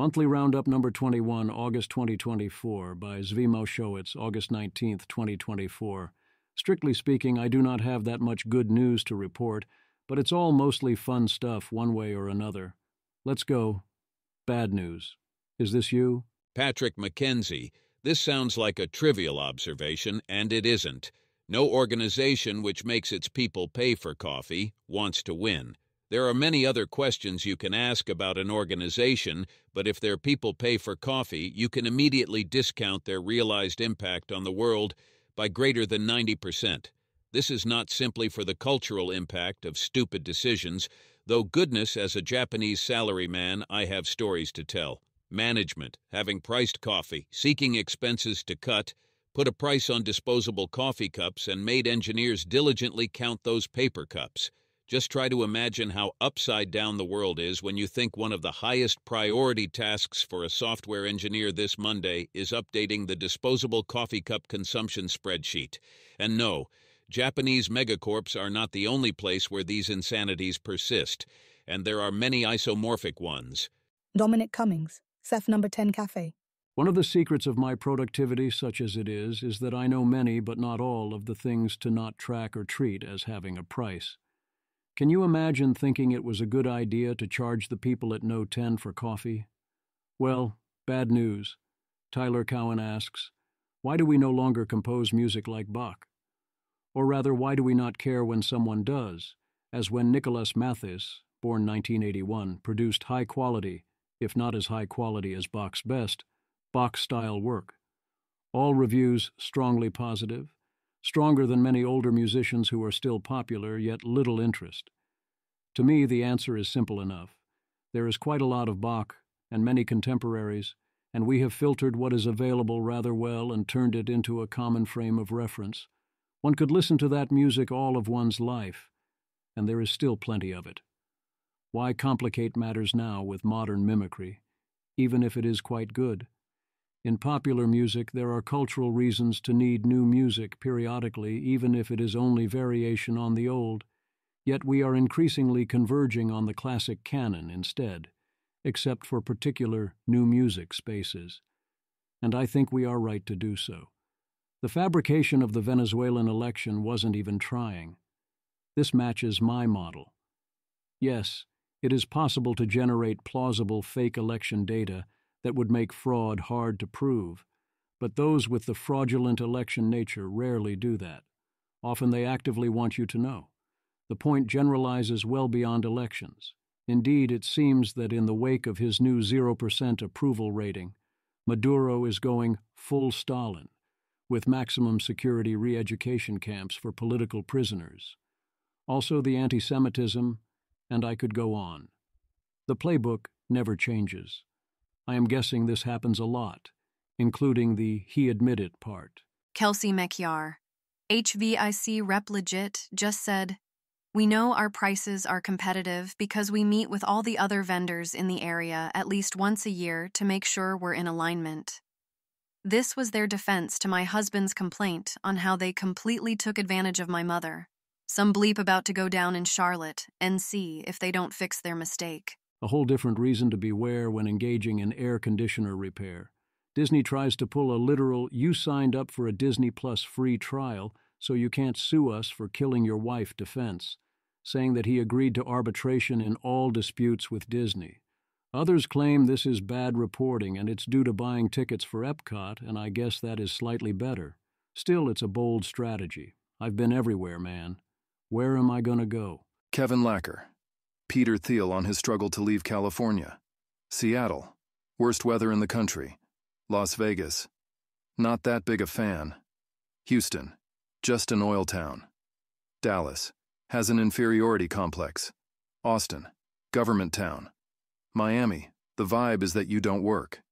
Monthly Roundup number 21, August 2024, by Zvi Moshowitz, August 19th, 2024. Strictly speaking, I do not have that much good news to report, but it's all mostly fun stuff one way or another. Let's go. Bad news. Is this you? Patrick McKenzie. This sounds like a trivial observation, and it isn't. No organization which makes its people pay for coffee wants to win. There are many other questions you can ask about an organization, but if their people pay for coffee, you can immediately discount their realized impact on the world by greater than 90%. This is not simply for the cultural impact of stupid decisions, though goodness, as a Japanese salaryman, I have stories to tell. Management, having priced coffee, seeking expenses to cut, put a price on disposable coffee cups and made engineers diligently count those paper cups. Just try to imagine how upside down the world is when you think one of the highest priority tasks for a software engineer this Monday is updating the disposable coffee cup consumption spreadsheet. And no, Japanese megacorps are not the only place where these insanities persist, and there are many isomorphic ones. Dominic Cummings, Ceph number 10 Cafe. One of the secrets of my productivity, such as it is that I know many but not all of the things to not track or treat as having a price. Can you imagine thinking it was a good idea to charge the people at No 10 for coffee? Well, bad news. Tyler Cowan asks, why do we no longer compose music like Bach? Or rather, why do we not care when someone does, as when Nicholas Mathis, born 1981, produced high quality, if not as high quality as Bach's best, Bach-style work. All reviews strongly positive, stronger than many older musicians who are still popular, yet little interest. To me, the answer is simple enough. There is quite a lot of Bach and many contemporaries, and we have filtered what is available rather well and turned it into a common frame of reference. One could listen to that music all of one's life, and there is still plenty of it. Why complicate matters now with modern mimicry, even if it is quite good? In popular music, there are cultural reasons to need new music periodically, even if it is only variation on the old. Yet we are increasingly converging on the classic canon instead, except for particular new music spaces. And I think we are right to do so. The fabrication of the Venezuelan election wasn't even trying. This matches my model. Yes, it is possible to generate plausible fake election data that would make fraud hard to prove, but those with the fraudulent election nature rarely do that. Often they actively want you to know. The point generalizes well beyond elections. Indeed, it seems that in the wake of his new 0% approval rating, Maduro is going full Stalin, with maximum security re-education camps for political prisoners. Also the anti-Semitism, and I could go on. The playbook never changes. I am guessing this happens a lot, including the he admitted part. Kelsey Mekyar, HVIC Rep Legit, just said, we know our prices are competitive because we meet with all the other vendors in the area at least once a year to make sure we're in alignment. This was their defense to my husband's complaint on how they completely took advantage of my mother. Some bleep about to go down in Charlotte, NC, if they don't fix their mistake. A whole different reason to beware when engaging in air conditioner repair. Disney tries to pull a literal, you signed up for a Disney Plus free trial, so you can't sue us for killing your wife defense, saying that he agreed to arbitration in all disputes with Disney. Others claim this is bad reporting and it's due to buying tickets for Epcot, and I guess that is slightly better. Still, it's a bold strategy. I've been everywhere, man. Where am I gonna go? Kevin Lacker. Peter Thiel on his struggle to leave California. Seattle. Worst weather in the country. Las Vegas. Not that big a fan. Houston. Just an oil town. Dallas. Has an inferiority complex. Austin. Government town. Miami. The vibe is that you don't work.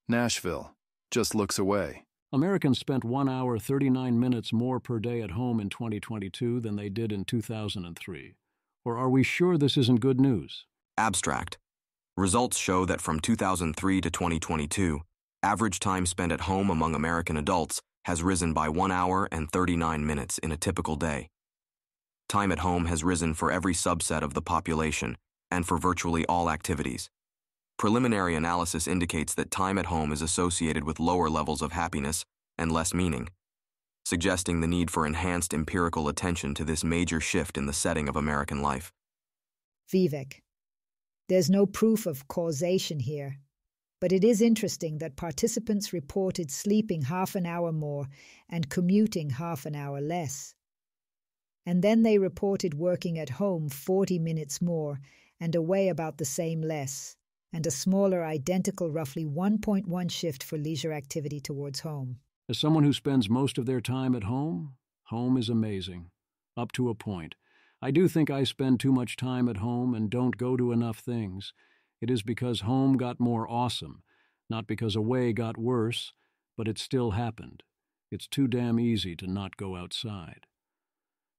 Nashville. Just looks away. Americans spent 1 hour 39 minutes more per day at home in 2022 than they did in 2003. Or are we sure this isn't good news? Abstract. Results show that from 2003 to 2022, average time spent at home among American adults has risen by 1 hour and 39 minutes in a typical day. Time at home has risen for every subset of the population and for virtually all activities. Preliminary analysis indicates that time at home is associated with lower levels of happiness and less meaning, suggesting the need for enhanced empirical attention to this major shift in the setting of American life. Vivek, there's no proof of causation here, but it is interesting that participants reported sleeping half an hour more and commuting half an hour less. And then they reported working at home 40 minutes more and away about the same less, and a smaller identical roughly 1.1 shift for leisure activity towards home. As someone who spends most of their time at home, home is amazing, up to a point. I do think I spend too much time at home and don't go to enough things. It is because home got more awesome, not because away got worse, but it still happened. It's too damn easy to not go outside.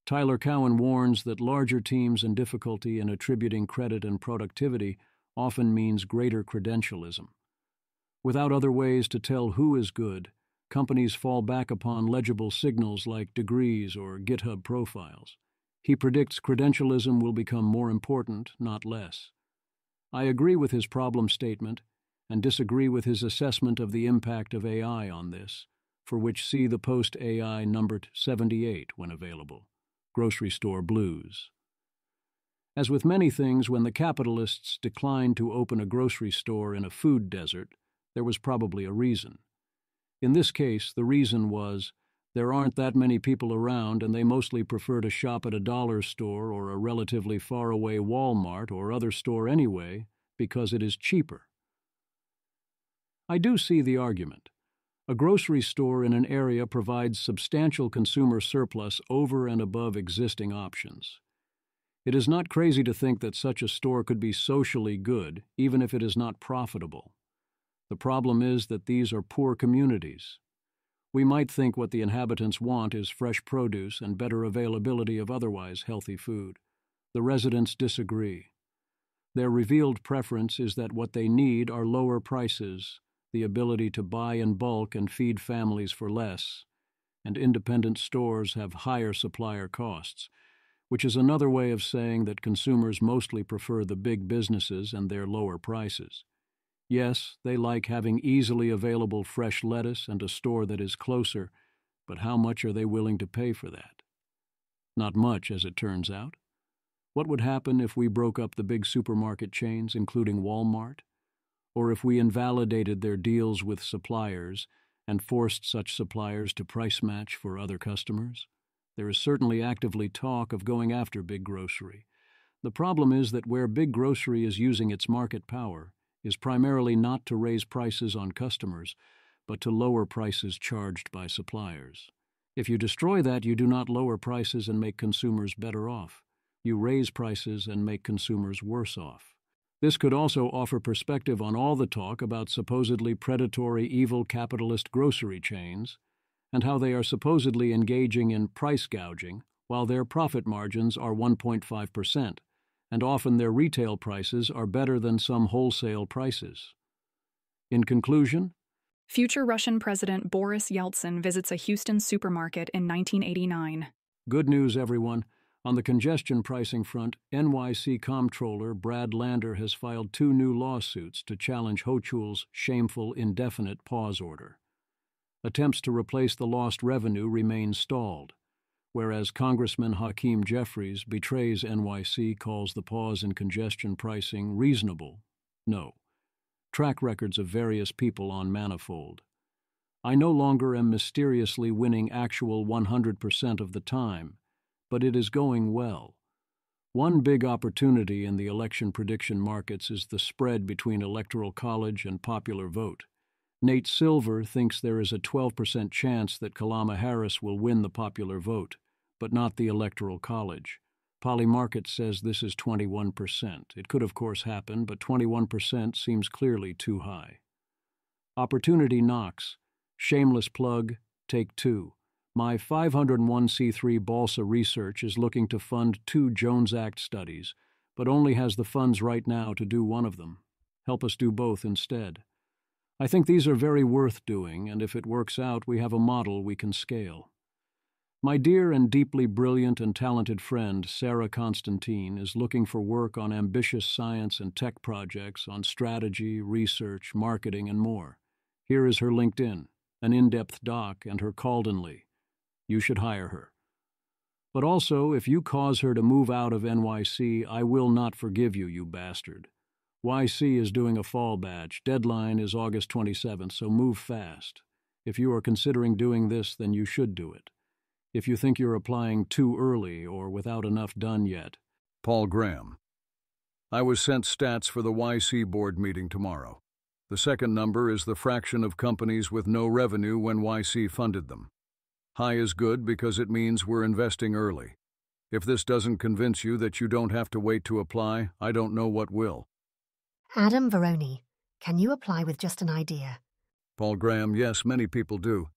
Tyler Cowen warns that larger teams and difficulty in attributing credit and productivity often means greater credentialism. Without other ways to tell who is good, companies fall back upon legible signals like degrees or GitHub profiles. He predicts credentialism will become more important, not less. I agree with his problem statement and disagree with his assessment of the impact of AI on this, for which see the post AI numbered 78 when available. Grocery Store Blues. As with many things, when the capitalists declined to open a grocery store in a food desert, there was probably a reason. In this case, the reason was there aren't that many people around and they mostly prefer to shop at a dollar store or a relatively far-away Walmart or other store anyway because it is cheaper. I do see the argument. A grocery store in an area provides substantial consumer surplus over and above existing options. It is not crazy to think that such a store could be socially good, even if it is not profitable. The problem is that these are poor communities. We might think what the inhabitants want is fresh produce and better availability of otherwise healthy food. The residents disagree. Their revealed preference is that what they need are lower prices, the ability to buy in bulk and feed families for less, and independent stores have higher supplier costs, which is another way of saying that consumers mostly prefer the big businesses and their lower prices. Yes, they like having easily available fresh lettuce and a store that is closer, but how much are they willing to pay for that? Not much, as it turns out. What would happen if we broke up the big supermarket chains, including Walmart? Or if we invalidated their deals with suppliers and forced such suppliers to price match for other customers? There is certainly actively talk of going after big grocery. The problem is that where big grocery is using its market power is primarily not to raise prices on customers, but to lower prices charged by suppliers. If you destroy that, you do not lower prices and make consumers better off. You raise prices and make consumers worse off. This could also offer perspective on all the talk about supposedly predatory evil capitalist grocery chains and how they are supposedly engaging in price gouging while their profit margins are 1.5%. And often their retail prices are better than some wholesale prices. In conclusion, future Russian President Boris Yeltsin visits a Houston supermarket in 1989. Good news, everyone. On the congestion pricing front, NYC Comptroller Brad Lander has filed 2 new lawsuits to challenge Hochul's shameful indefinite pause order. Attempts to replace the lost revenue remain stalled, whereas Congressman Hakeem Jeffries betrays NYC calls the pause in congestion pricing reasonable. No. Track records of various people on manifold. I no longer am mysteriously winning actual 100% of the time, but it is going well. One big opportunity in the election prediction markets is the spread between Electoral College and popular vote. Nate Silver thinks there is a 12% chance that Kamala Harris will win the popular vote, but not the Electoral College. Polymarket says this is 21%. It could, of course, happen, but 21% seems clearly too high. Opportunity knocks. Shameless plug, take 2. My 501c3 Balsa Research is looking to fund 2 Jones Act studies, but only has the funds right now to do one of them. Help us do both instead. I think these are very worth doing, and if it works out, we have a model we can scale. My dear and deeply brilliant and talented friend Sarah Constantine is looking for work on ambitious science and tech projects on strategy, research, marketing, and more. Here is her LinkedIn, an in-depth doc, and her Caldenly. You should hire her. But also, if you cause her to move out of NYC, I will not forgive you, you bastard. YC is doing a fall batch. Deadline is August 27th, so move fast. If you are considering doing this, then you should do it. If you think you're applying too early or without enough done yet. Paul Graham. I was sent stats for the YC board meeting tomorrow. The second number is the fraction of companies with no revenue when YC funded them. High is good because it means we're investing early. If this doesn't convince you that you don't have to wait to apply, I don't know what will. Adam Veroni, can you apply with just an idea? Paul Graham, yes, many people do.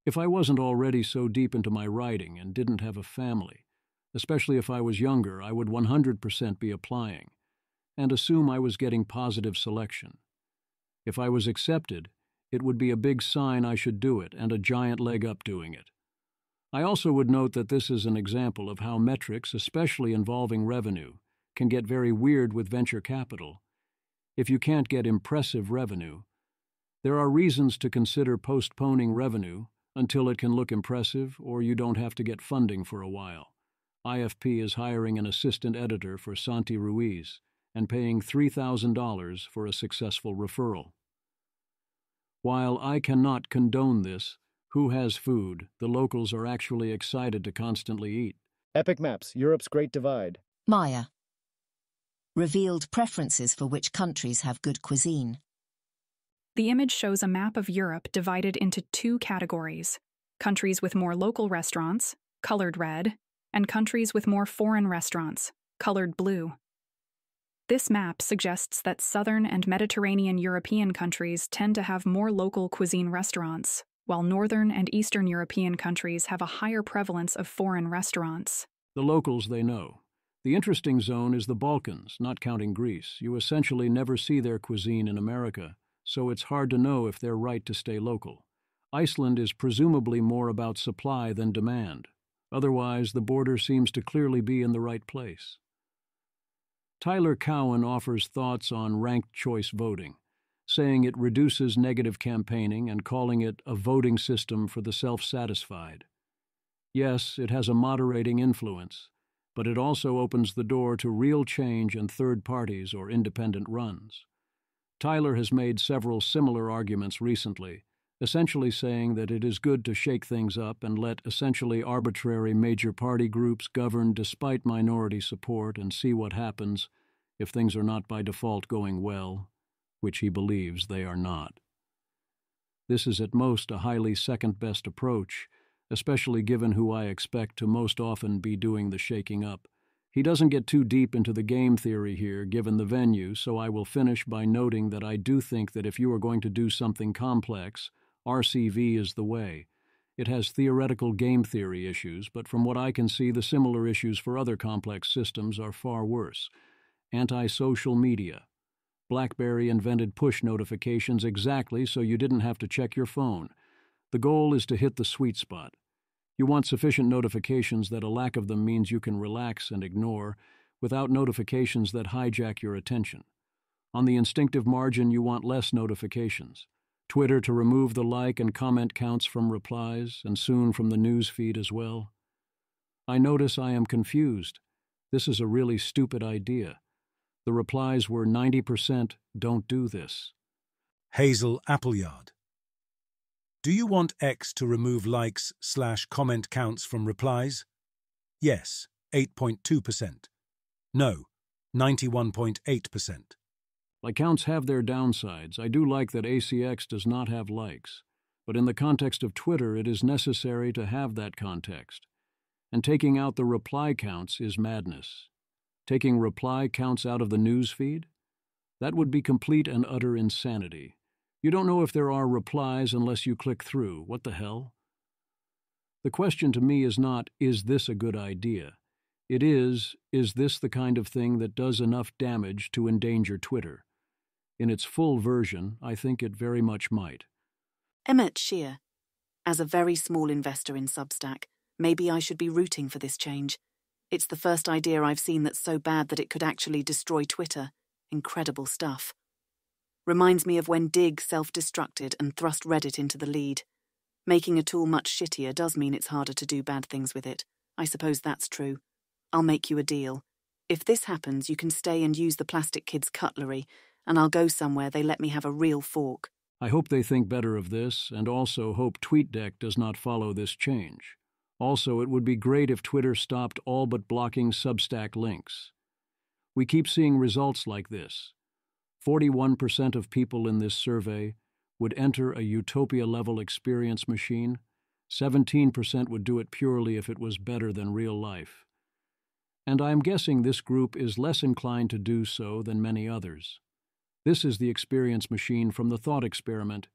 If I wasn't already so deep into my writing and didn't have a family, especially if I was younger, I would 100% be applying and assume I was getting positive selection. If I was accepted, it would be a big sign I should do it and a giant leg up doing it. I also would note that this is an example of how metrics, especially involving revenue, can get very weird with venture capital. If you can't get impressive revenue, there are reasons to consider postponing revenue until it can look impressive or you don't have to get funding for a while. IFP is hiring an assistant editor for Santi Ruiz and paying $3,000 for a successful referral. While I cannot condone this, who has food? The locals are actually excited to constantly eat. Epic Maps, Europe's Great Divide. Maya. Revealed preferences for which countries have good cuisine. The image shows a map of Europe divided into two categories: countries with more local restaurants, colored red, and countries with more foreign restaurants, colored blue. This map suggests that southern and Mediterranean European countries tend to have more local cuisine restaurants, while northern and eastern European countries have a higher prevalence of foreign restaurants. The locals they know. The interesting zone is the Balkans, not counting Greece. You essentially never see their cuisine in America, so it's hard to know if they're right to stay local. Iceland is presumably more about supply than demand. Otherwise, the border seems to clearly be in the right place. Tyler Cowen offers thoughts on ranked choice voting, saying it reduces negative campaigning and calling it a voting system for the self-satisfied. Yes, it has a moderating influence, but it also opens the door to real change and third parties or independent runs. Tyler has made several similar arguments recently, essentially saying that it is good to shake things up and let essentially arbitrary major party groups govern despite minority support and see what happens if things are not by default going well, which he believes they are not. This is at most a highly second-best approach, especially given who I expect to most often be doing the shaking up. He doesn't get too deep into the game theory here, given the venue, so I will finish by noting that I do think that if you are going to do something complex, RCV is the way. It has theoretical game theory issues, but from what I can see, the similar issues for other complex systems are far worse. Anti-social media. BlackBerry invented push notifications exactly so you didn't have to check your phone. The goal is to hit the sweet spot. You want sufficient notifications that a lack of them means you can relax and ignore, without notifications that hijack your attention. On the instinctive margin, you want less notifications. Twitter to remove the like and comment counts from replies, and soon from the news feed as well. I notice I am confused. This is a really stupid idea. The replies were 90% don't do this. Hazel Appleyard. Do you want X to remove likes/comment counts from replies? Yes, 8.2%. No, 91.8%. Like counts have their downsides. I do like that ACX does not have likes, but in the context of Twitter, it is necessary to have that context. And taking out the reply counts is madness. Taking reply counts out of the news feed? That would be complete and utter insanity. You don't know if there are replies unless you click through. What the hell? The question to me is not, is this a good idea? It is this the kind of thing that does enough damage to endanger Twitter? In its full version, I think it very much might. Emmett Shear. As a very small investor in Substack, Maybe I should be rooting for this change. It's the first idea I've seen that's so bad that it could actually destroy Twitter. Incredible stuff. Reminds me of when Dig self-destructed and thrust Reddit into the lead. Making a tool much shittier does mean it's harder to do bad things with it. I suppose that's true. I'll make you a deal. If this happens, you can stay and use the plastic kid's cutlery, and I'll go somewhere they let me have a real fork. I hope they think better of this, and also hope TweetDeck does not follow this change. Also, it would be great if Twitter stopped all but blocking Substack links. We keep seeing results like this. 41% of people in this survey would enter a utopia-level experience machine. 17% would do it purely if it was better than real life. And I am guessing this group is less inclined to do so than many others. This is the experience machine from the thought experiment.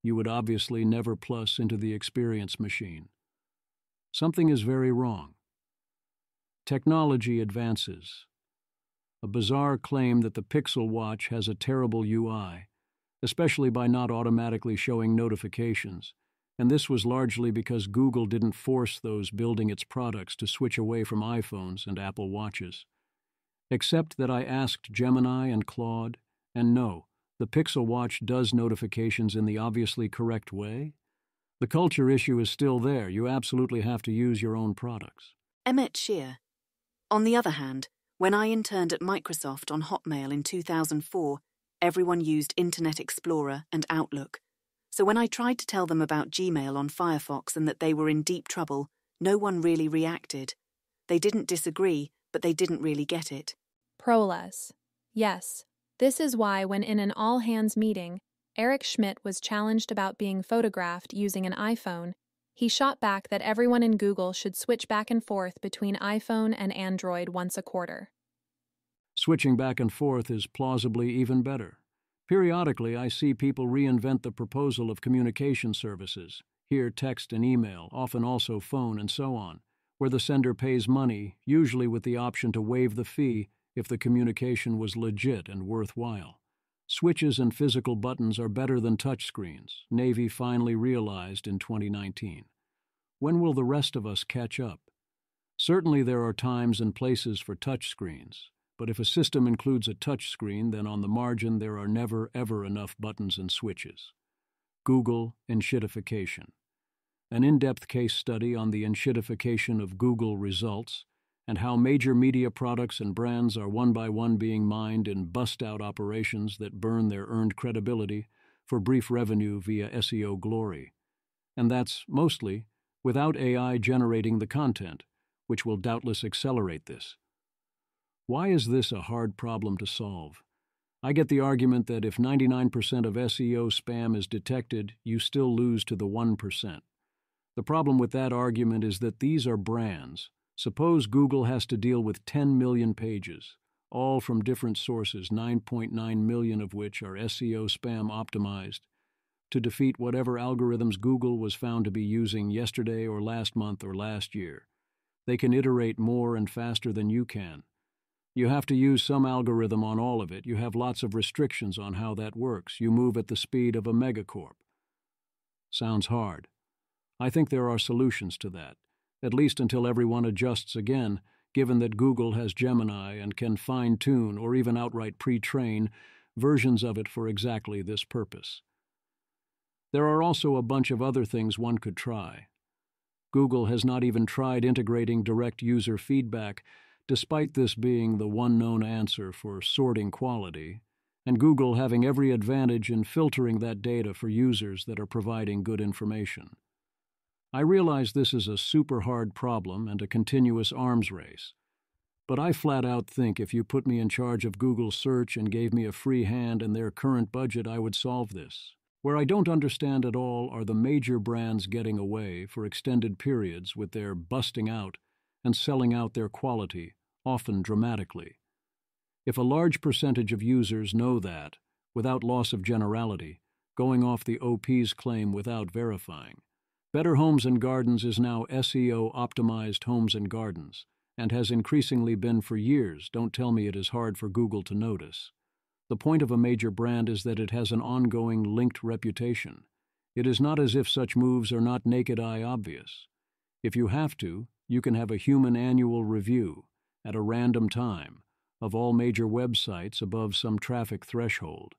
You would obviously never plus into the experience machine. Something is very wrong. Technology advances. A bizarre claim that the Pixel Watch has a terrible UI, especially by not automatically showing notifications, and this was largely because Google didn't force those building its products to switch away from iPhones and Apple Watches. Except that I asked Gemini and Claude, and no, the Pixel Watch does notifications in the obviously correct way. The culture issue is still there. You absolutely have to use your own products. Emmett Shear. On the other hand, when I interned at Microsoft on Hotmail in 2004, everyone used Internet Explorer and Outlook. So when I tried to tell them about Gmail on Firefox and that they were in deep trouble, no one really reacted. They didn't disagree, but they didn't really get it. Proles. Yes, this is why when in an all-hands meeting, Eric Schmidt was challenged about being photographed using an iPhone, he shot back that everyone in Google should switch back and forth between iPhone and Android once a quarter. Switching back and forth is plausibly even better. Periodically, I see people reinvent the proposal of communication services, here text and email, often also phone and so on, where the sender pays money, usually with the option to waive the fee if the communication was legit and worthwhile. Switches and physical buttons are better than touchscreens, Navy finally realized in 2019. When will the rest of us catch up? Certainly there are times and places for touchscreens, but if a system includes a touchscreen, then on the margin there are never, ever enough buttons and switches. Google enshittification. An in-depth case study on the enshittification of Google results and how major media products and brands are one by one being mined in bust-out operations that burn their earned credibility for brief revenue via SEO glory. And that's, mostly, without AI generating the content, which will doubtless accelerate this. Why is this a hard problem to solve? I get the argument that if 99% of SEO spam is detected, you still lose to the 1%. The problem with that argument is that these are brands. Suppose Google has to deal with 10 million pages, all from different sources, 9.9 million of which are SEO spam optimized, to defeat whatever algorithms Google was found to be using yesterday or last month or last year. They can iterate more and faster than you can. You have to use some algorithm on all of it. You have lots of restrictions on how that works. You move at the speed of a megacorp. Sounds hard. I think there are solutions to that, at least until everyone adjusts again, given that Google has Gemini and can fine-tune or even outright pre-train versions of it for exactly this purpose. There are also a bunch of other things one could try. Google has not even tried integrating direct user feedback, despite this being the one known answer for sorting quality, and Google having every advantage in filtering that data for users that are providing good information. I realize this is a super hard problem and a continuous arms race, but I flat out think if you put me in charge of Google Search and gave me a free hand and their current budget, I would solve this. Where I don't understand at all are the major brands getting away for extended periods with their busting out and selling out their quality, often dramatically. If a large percentage of users know that, without loss of generality, going off the OP's claim without verifying, Better Homes and Gardens is now SEO-optimized Homes and Gardens, and has increasingly been for years. Don't tell me it is hard for Google to notice. The point of a major brand is that it has an ongoing linked reputation. It is not as if such moves are not naked-eye obvious. If you have to, you can have a human annual review at a random time of all major websites above some traffic threshold,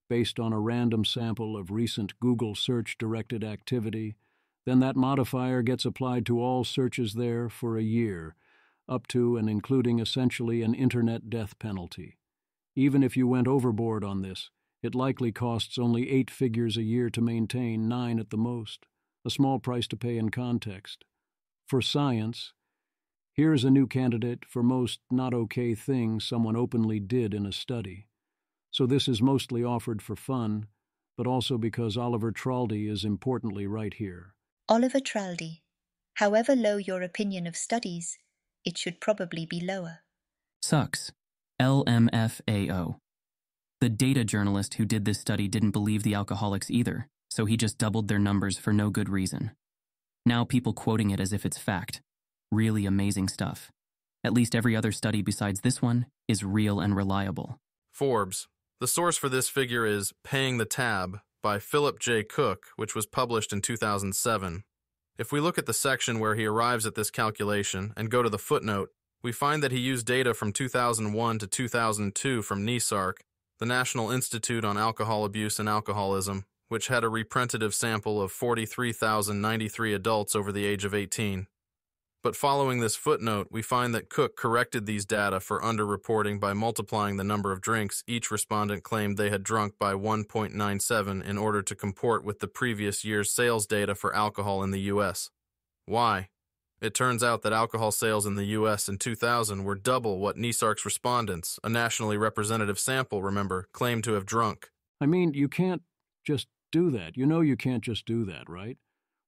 based on a random sample of recent Google search-directed activity. Then that modifier gets applied to all searches there for a year, up to and including essentially an internet death penalty. Even if you went overboard on this, it likely costs only 8 figures a year to maintain, 9 at the most, a small price to pay in context. For science, here's a new candidate for most not okay thing someone openly did in a study. So this is mostly offered for fun, but also because Oliver Traldi is importantly right here. Oliver Traldi. However low your opinion of studies, it should probably be lower. Sucks. LMFAO. The data journalist who did this study didn't believe the alcoholics either, so he just doubled their numbers for no good reason. Now people quoting it as if it's fact. Really amazing stuff. At least every other study besides this one is real and reliable. Forbes. The source for this figure is Paying the Tab by Philip J. Cook, which was published in 2007. If we look at the section where he arrives at this calculation and go to the footnote, we find that he used data from 2001 to 2002 from NESARC, the National Institute on Alcohol Abuse and Alcoholism, which had a representative sample of 43,093 adults over the age of 18. But following this footnote, we find that Cook corrected these data for underreporting by multiplying the number of drinks each respondent claimed they had drunk by 1.97 in order to comport with the previous year's sales data for alcohol in the U.S. Why? It turns out that alcohol sales in the U.S. in 2000 were double what NESARC's respondents, a nationally representative sample, remember, claimed to have drunk. I mean, you can't just do that. You know you can't just do that, right?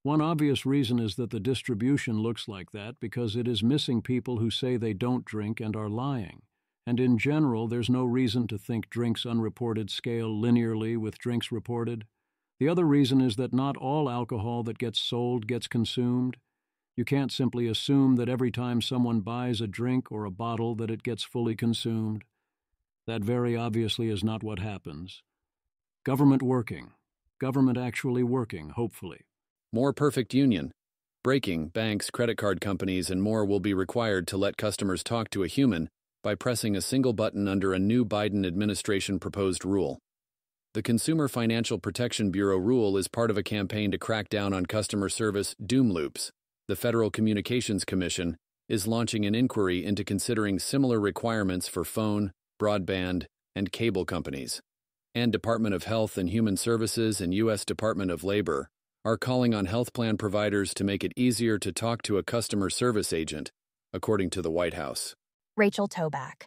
One obvious reason is that the distribution looks like that because it is missing people who say they don't drink and are lying. And in general, there's no reason to think drinks unreported scale linearly with drinks reported. The other reason is that not all alcohol that gets sold gets consumed. You can't simply assume that every time someone buys a drink or a bottle that it gets fully consumed. That very obviously is not what happens. Government working. Government actually working, hopefully. More perfect union. Breaking, banks, credit card companies, and more will be required to let customers talk to a human by pressing a single button under a new Biden administration proposed rule. The Consumer Financial Protection Bureau rule is part of a campaign to crack down on customer service doom loops. The Federal Communications Commission is launching an inquiry into considering similar requirements for phone, broadband, and cable companies. And Department of Health and Human Services and U.S. Department of Labor are calling on health plan providers to make it easier to talk to a customer service agent, according to the White House. Rachel Toback.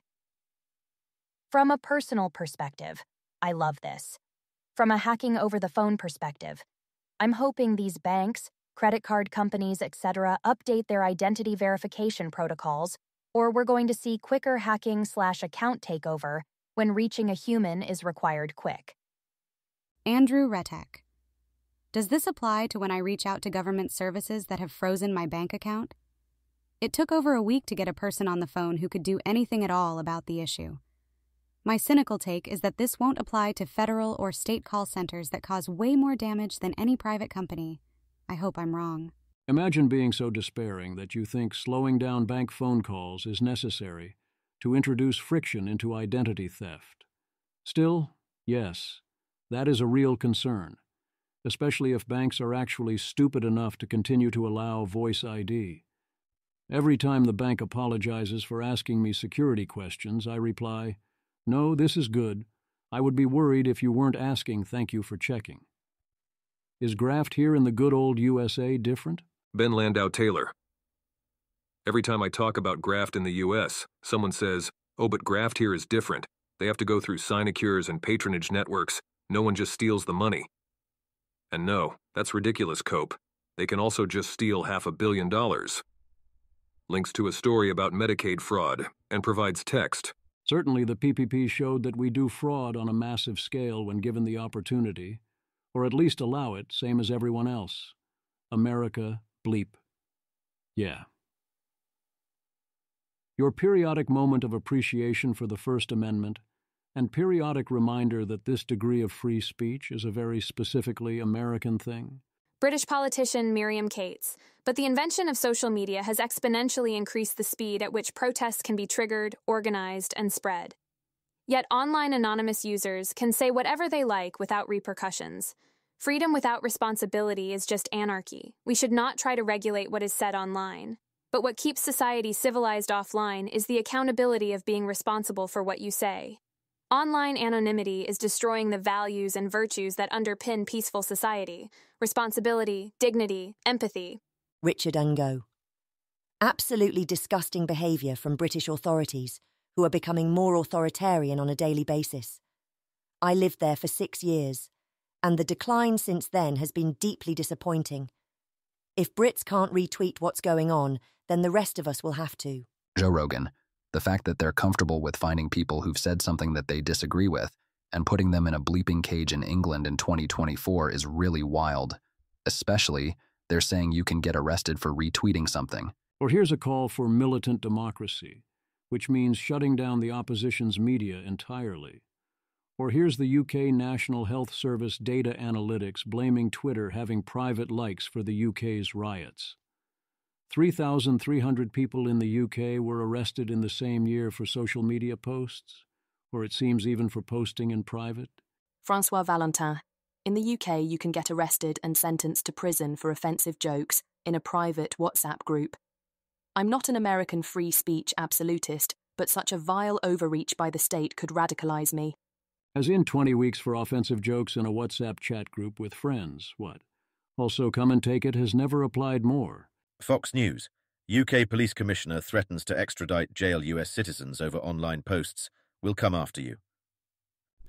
From a personal perspective, I love this. From a hacking over the phone perspective, I'm hoping these banks, credit card companies, etc. update their identity verification protocols, or we're going to see quicker hacking/account takeover when reaching a human is required quick. Andrew Retek. Does this apply to when I reach out to government services that have frozen my bank account? It took over a week to get a person on the phone who could do anything at all about the issue. My cynical take is that this won't apply to federal or state call centers that cause way more damage than any private company. I hope I'm wrong. Imagine being so despairing that you think slowing down bank phone calls is necessary to introduce friction into identity theft. Still, yes, that is a real concern, especially if banks are actually stupid enough to continue to allow voice ID. Every time the bank apologizes for asking me security questions, I reply, "No, this is good. I would be worried if you weren't asking, thank you for checking." Is graft here in the good old USA different? Ben Landau Taylor. Every time I talk about graft in the U.S., someone says, "Oh, but graft here is different. They have to go through sinecures and patronage networks. No one just steals the money." And no, that's ridiculous, Cope. They can also just steal $500 million. Links to a story about Medicaid fraud, and provides text. Certainly the PPP showed that we do fraud on a massive scale when given the opportunity, or at least allow it, same as everyone else. America, bleep. Yeah. Your periodic moment of appreciation for the First Amendment and periodic reminder that this degree of free speech is a very specifically American thing. British politician Miriam Cates, but the invention of social media has exponentially increased the speed at which protests can be triggered, organized, and spread. Yet online anonymous users can say whatever they like without repercussions. Freedom without responsibility is just anarchy. We should not try to regulate what is said online. But what keeps society civilized offline is the accountability of being responsible for what you say. Online anonymity is destroying the values and virtues that underpin peaceful society: responsibility, dignity, empathy. Richard Ngo. Absolutely disgusting behaviour from British authorities, who are becoming more authoritarian on a daily basis. I lived there for 6 years, and the decline since then has been deeply disappointing. If Brits can't retweet what's going on, then the rest of us will have to. Joe Rogan. The fact that they're comfortable with finding people who've said something that they disagree with and putting them in a bleeping cage in England in 2024 is really wild. Especially, they're saying you can get arrested for retweeting something. Or here's a call for militant democracy, which means shutting down the opposition's media entirely. Or here's the UK National Health Service data analytics blaming Twitter having private likes for the UK's riots. 3,300 people in the UK were arrested in the same year for social media posts, or it seems even for posting in private. François Valentin. In the UK, you can get arrested and sentenced to prison for offensive jokes in a private WhatsApp group. I'm not an American free speech absolutist, but such a vile overreach by the state could radicalize me. As in 20 weeks for offensive jokes in a WhatsApp chat group with friends, what? Also Come and Take It has never applied more. Fox News. UK Police Commissioner threatens to extradite jail US citizens over online posts. We'll come after you.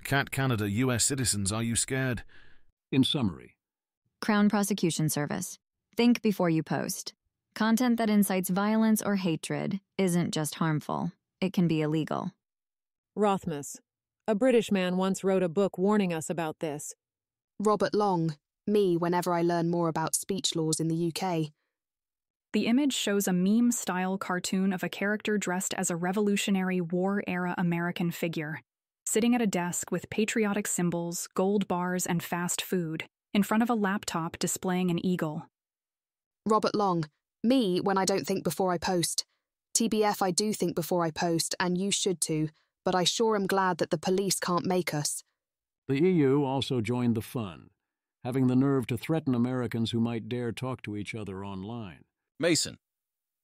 Cat Canada US citizens, are you scared? In summary. Crown Prosecution Service. Think before you post. Content that incites violence or hatred isn't just harmful. It can be illegal. Rothmas. A British man once wrote a book warning us about this. Robert Long. Me whenever I learn more about speech laws in the UK. The image shows a meme-style cartoon of a character dressed as a Revolutionary War-era American figure, sitting at a desk with patriotic symbols, gold bars, and fast food, in front of a laptop displaying an eagle. Robert Long. Me when I don't think before I post. TBF, I do think before I post, and you should too, but I sure am glad that the police can't make us. The EU also joined the fun, having the nerve to threaten Americans who might dare talk to each other online. Mason.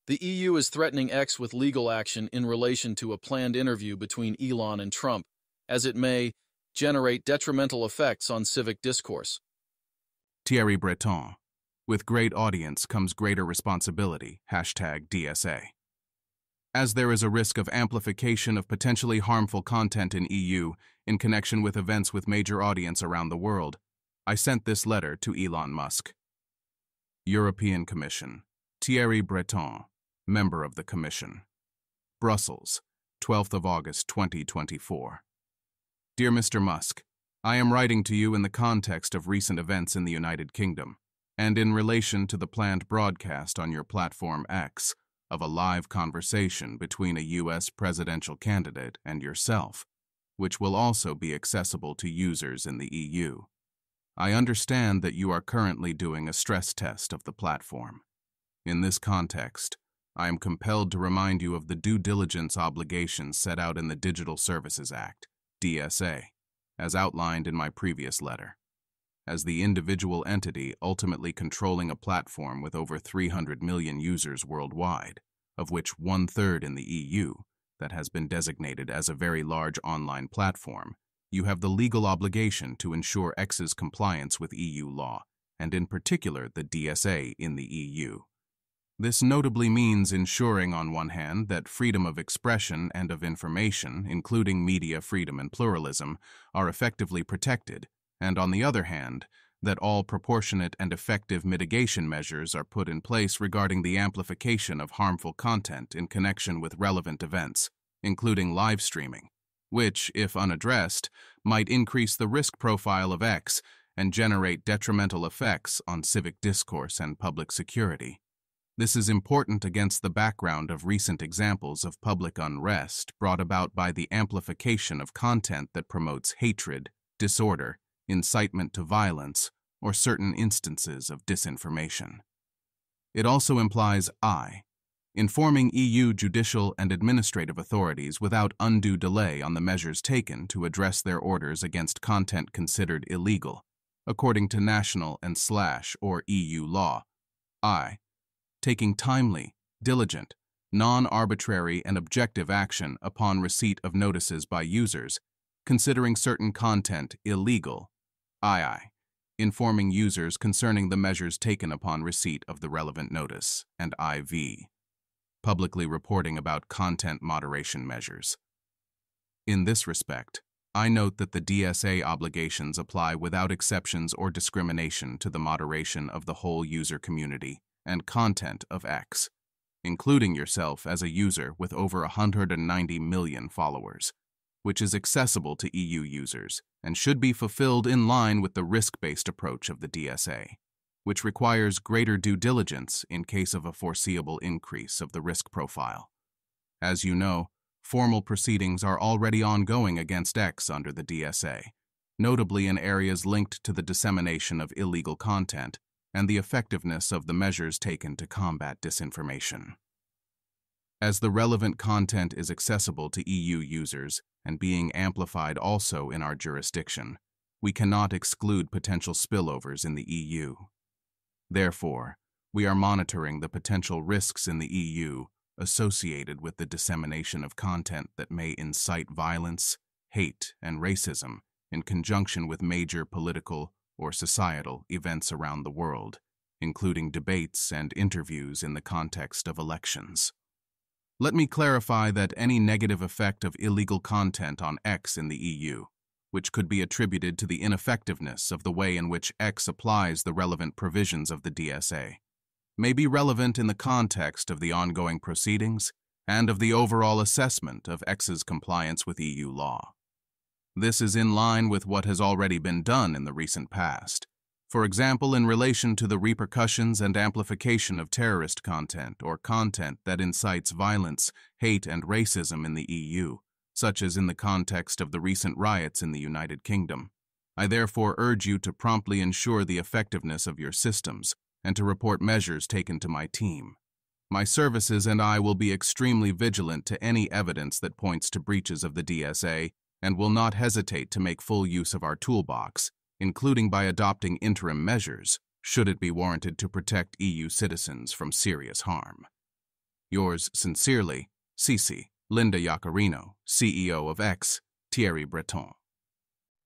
The EU is threatening X with legal action in relation to a planned interview between Elon and Trump, as it may generate detrimental effects on civic discourse. Thierry Breton. With great audience comes greater responsibility, #DSA. As there is a risk of amplification of potentially harmful content in EU in connection with events with major audience around the world, I sent this letter to Elon Musk. European Commission. Thierry Breton, member of the Commission. Brussels, 12th of August 2024. Dear Mr. Musk, I am writing to you in the context of recent events in the United Kingdom, and in relation to the planned broadcast on your platform X of a live conversation between a U.S. presidential candidate and yourself, which will also be accessible to users in the EU. I understand that you are currently doing a stress test of the platform. In this context, I am compelled to remind you of the due diligence obligations set out in the Digital Services Act, DSA, as outlined in my previous letter. As the individual entity ultimately controlling a platform with over 300 million users worldwide, of which 1/3 in the EU, that has been designated as a very large online platform, you have the legal obligation to ensure X's compliance with EU law, and in particular the DSA in the EU. This notably means ensuring, on one hand, that freedom of expression and of information, including media freedom and pluralism, are effectively protected, and on the other hand, that all proportionate and effective mitigation measures are put in place regarding the amplification of harmful content in connection with relevant events, including live streaming, which, if unaddressed, might increase the risk profile of X and generate detrimental effects on civic discourse and public security. This is important against the background of recent examples of public unrest brought about by the amplification of content that promotes hatred, disorder, incitement to violence, or certain instances of disinformation. It also implies I, informing EU judicial and administrative authorities without undue delay on the measures taken to address their orders against content considered illegal, according to national and or EU law. I, taking timely, diligent, non-arbitrary and objective action upon receipt of notices by users, considering certain content illegal. II, informing users concerning the measures taken upon receipt of the relevant notice, and IV, publicly reporting about content moderation measures. In this respect, I note that the DSA obligations apply without exceptions or discrimination to the moderation of the whole user community and content of X, including yourself as a user with over 190 million followers, which is accessible to EU users and should be fulfilled in line with the risk-based approach of the DSA, which requires greater due diligence in case of a foreseeable increase of the risk profile. As you know, formal proceedings are already ongoing against X under the DSA, notably in areas linked to the dissemination of illegal content and the effectiveness of the measures taken to combat disinformation. As the relevant content is accessible to EU users and being amplified also in our jurisdiction, we cannot exclude potential spillovers in the EU. Therefore, we are monitoring the potential risks in the EU associated with the dissemination of content that may incite violence, hate, and racism in conjunction with major political or societal events around the world, including debates and interviews in the context of elections. Let me clarify that any negative effect of illegal content on X in the EU, which could be attributed to the ineffectiveness of the way in which X applies the relevant provisions of the DSA, may be relevant in the context of the ongoing proceedings and of the overall assessment of X's compliance with EU law. This is in line with what has already been done in the recent past, for example in relation to the repercussions and amplification of terrorist content or content that incites violence, hate, and racism in the EU, such as in the context of the recent riots in the United Kingdom. I therefore urge you to promptly ensure the effectiveness of your systems and to report measures taken to my team. My services and I will be extremely vigilant to any evidence that points to breaches of the DSA and will not hesitate to make full use of our toolbox, including by adopting interim measures, should it be warranted to protect EU citizens from serious harm. Yours sincerely, CC, Linda Yaccarino, CEO of X, Thierry Breton.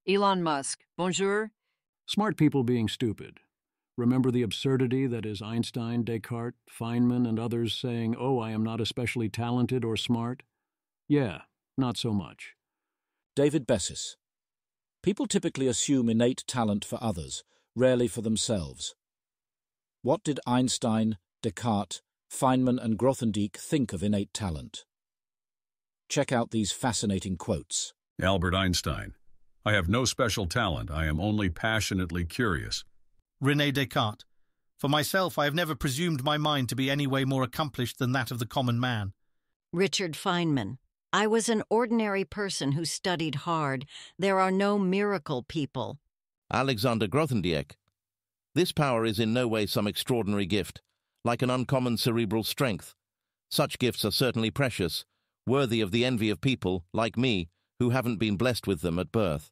Elon Musk, bonjour. Smart people being stupid. Remember the absurdity that is Einstein, Descartes, Feynman, and others saying, "Oh, I am not especially talented or smart"? Yeah, not so much. David Bessis. People typically assume innate talent for others, rarely for themselves. What did Einstein, Descartes, Feynman, and Grothendieck think of innate talent? Check out these fascinating quotes. Albert Einstein. I have no special talent. I am only passionately curious. René Descartes. For myself, I have never presumed my mind to be any way more accomplished than that of the common man. Richard Feynman. I was an ordinary person who studied hard. There are no miracle people. Alexander Grothendieck. This power is in no way some extraordinary gift, like an uncommon cerebral strength. Such gifts are certainly precious, worthy of the envy of people, like me, who haven't been blessed with them at birth.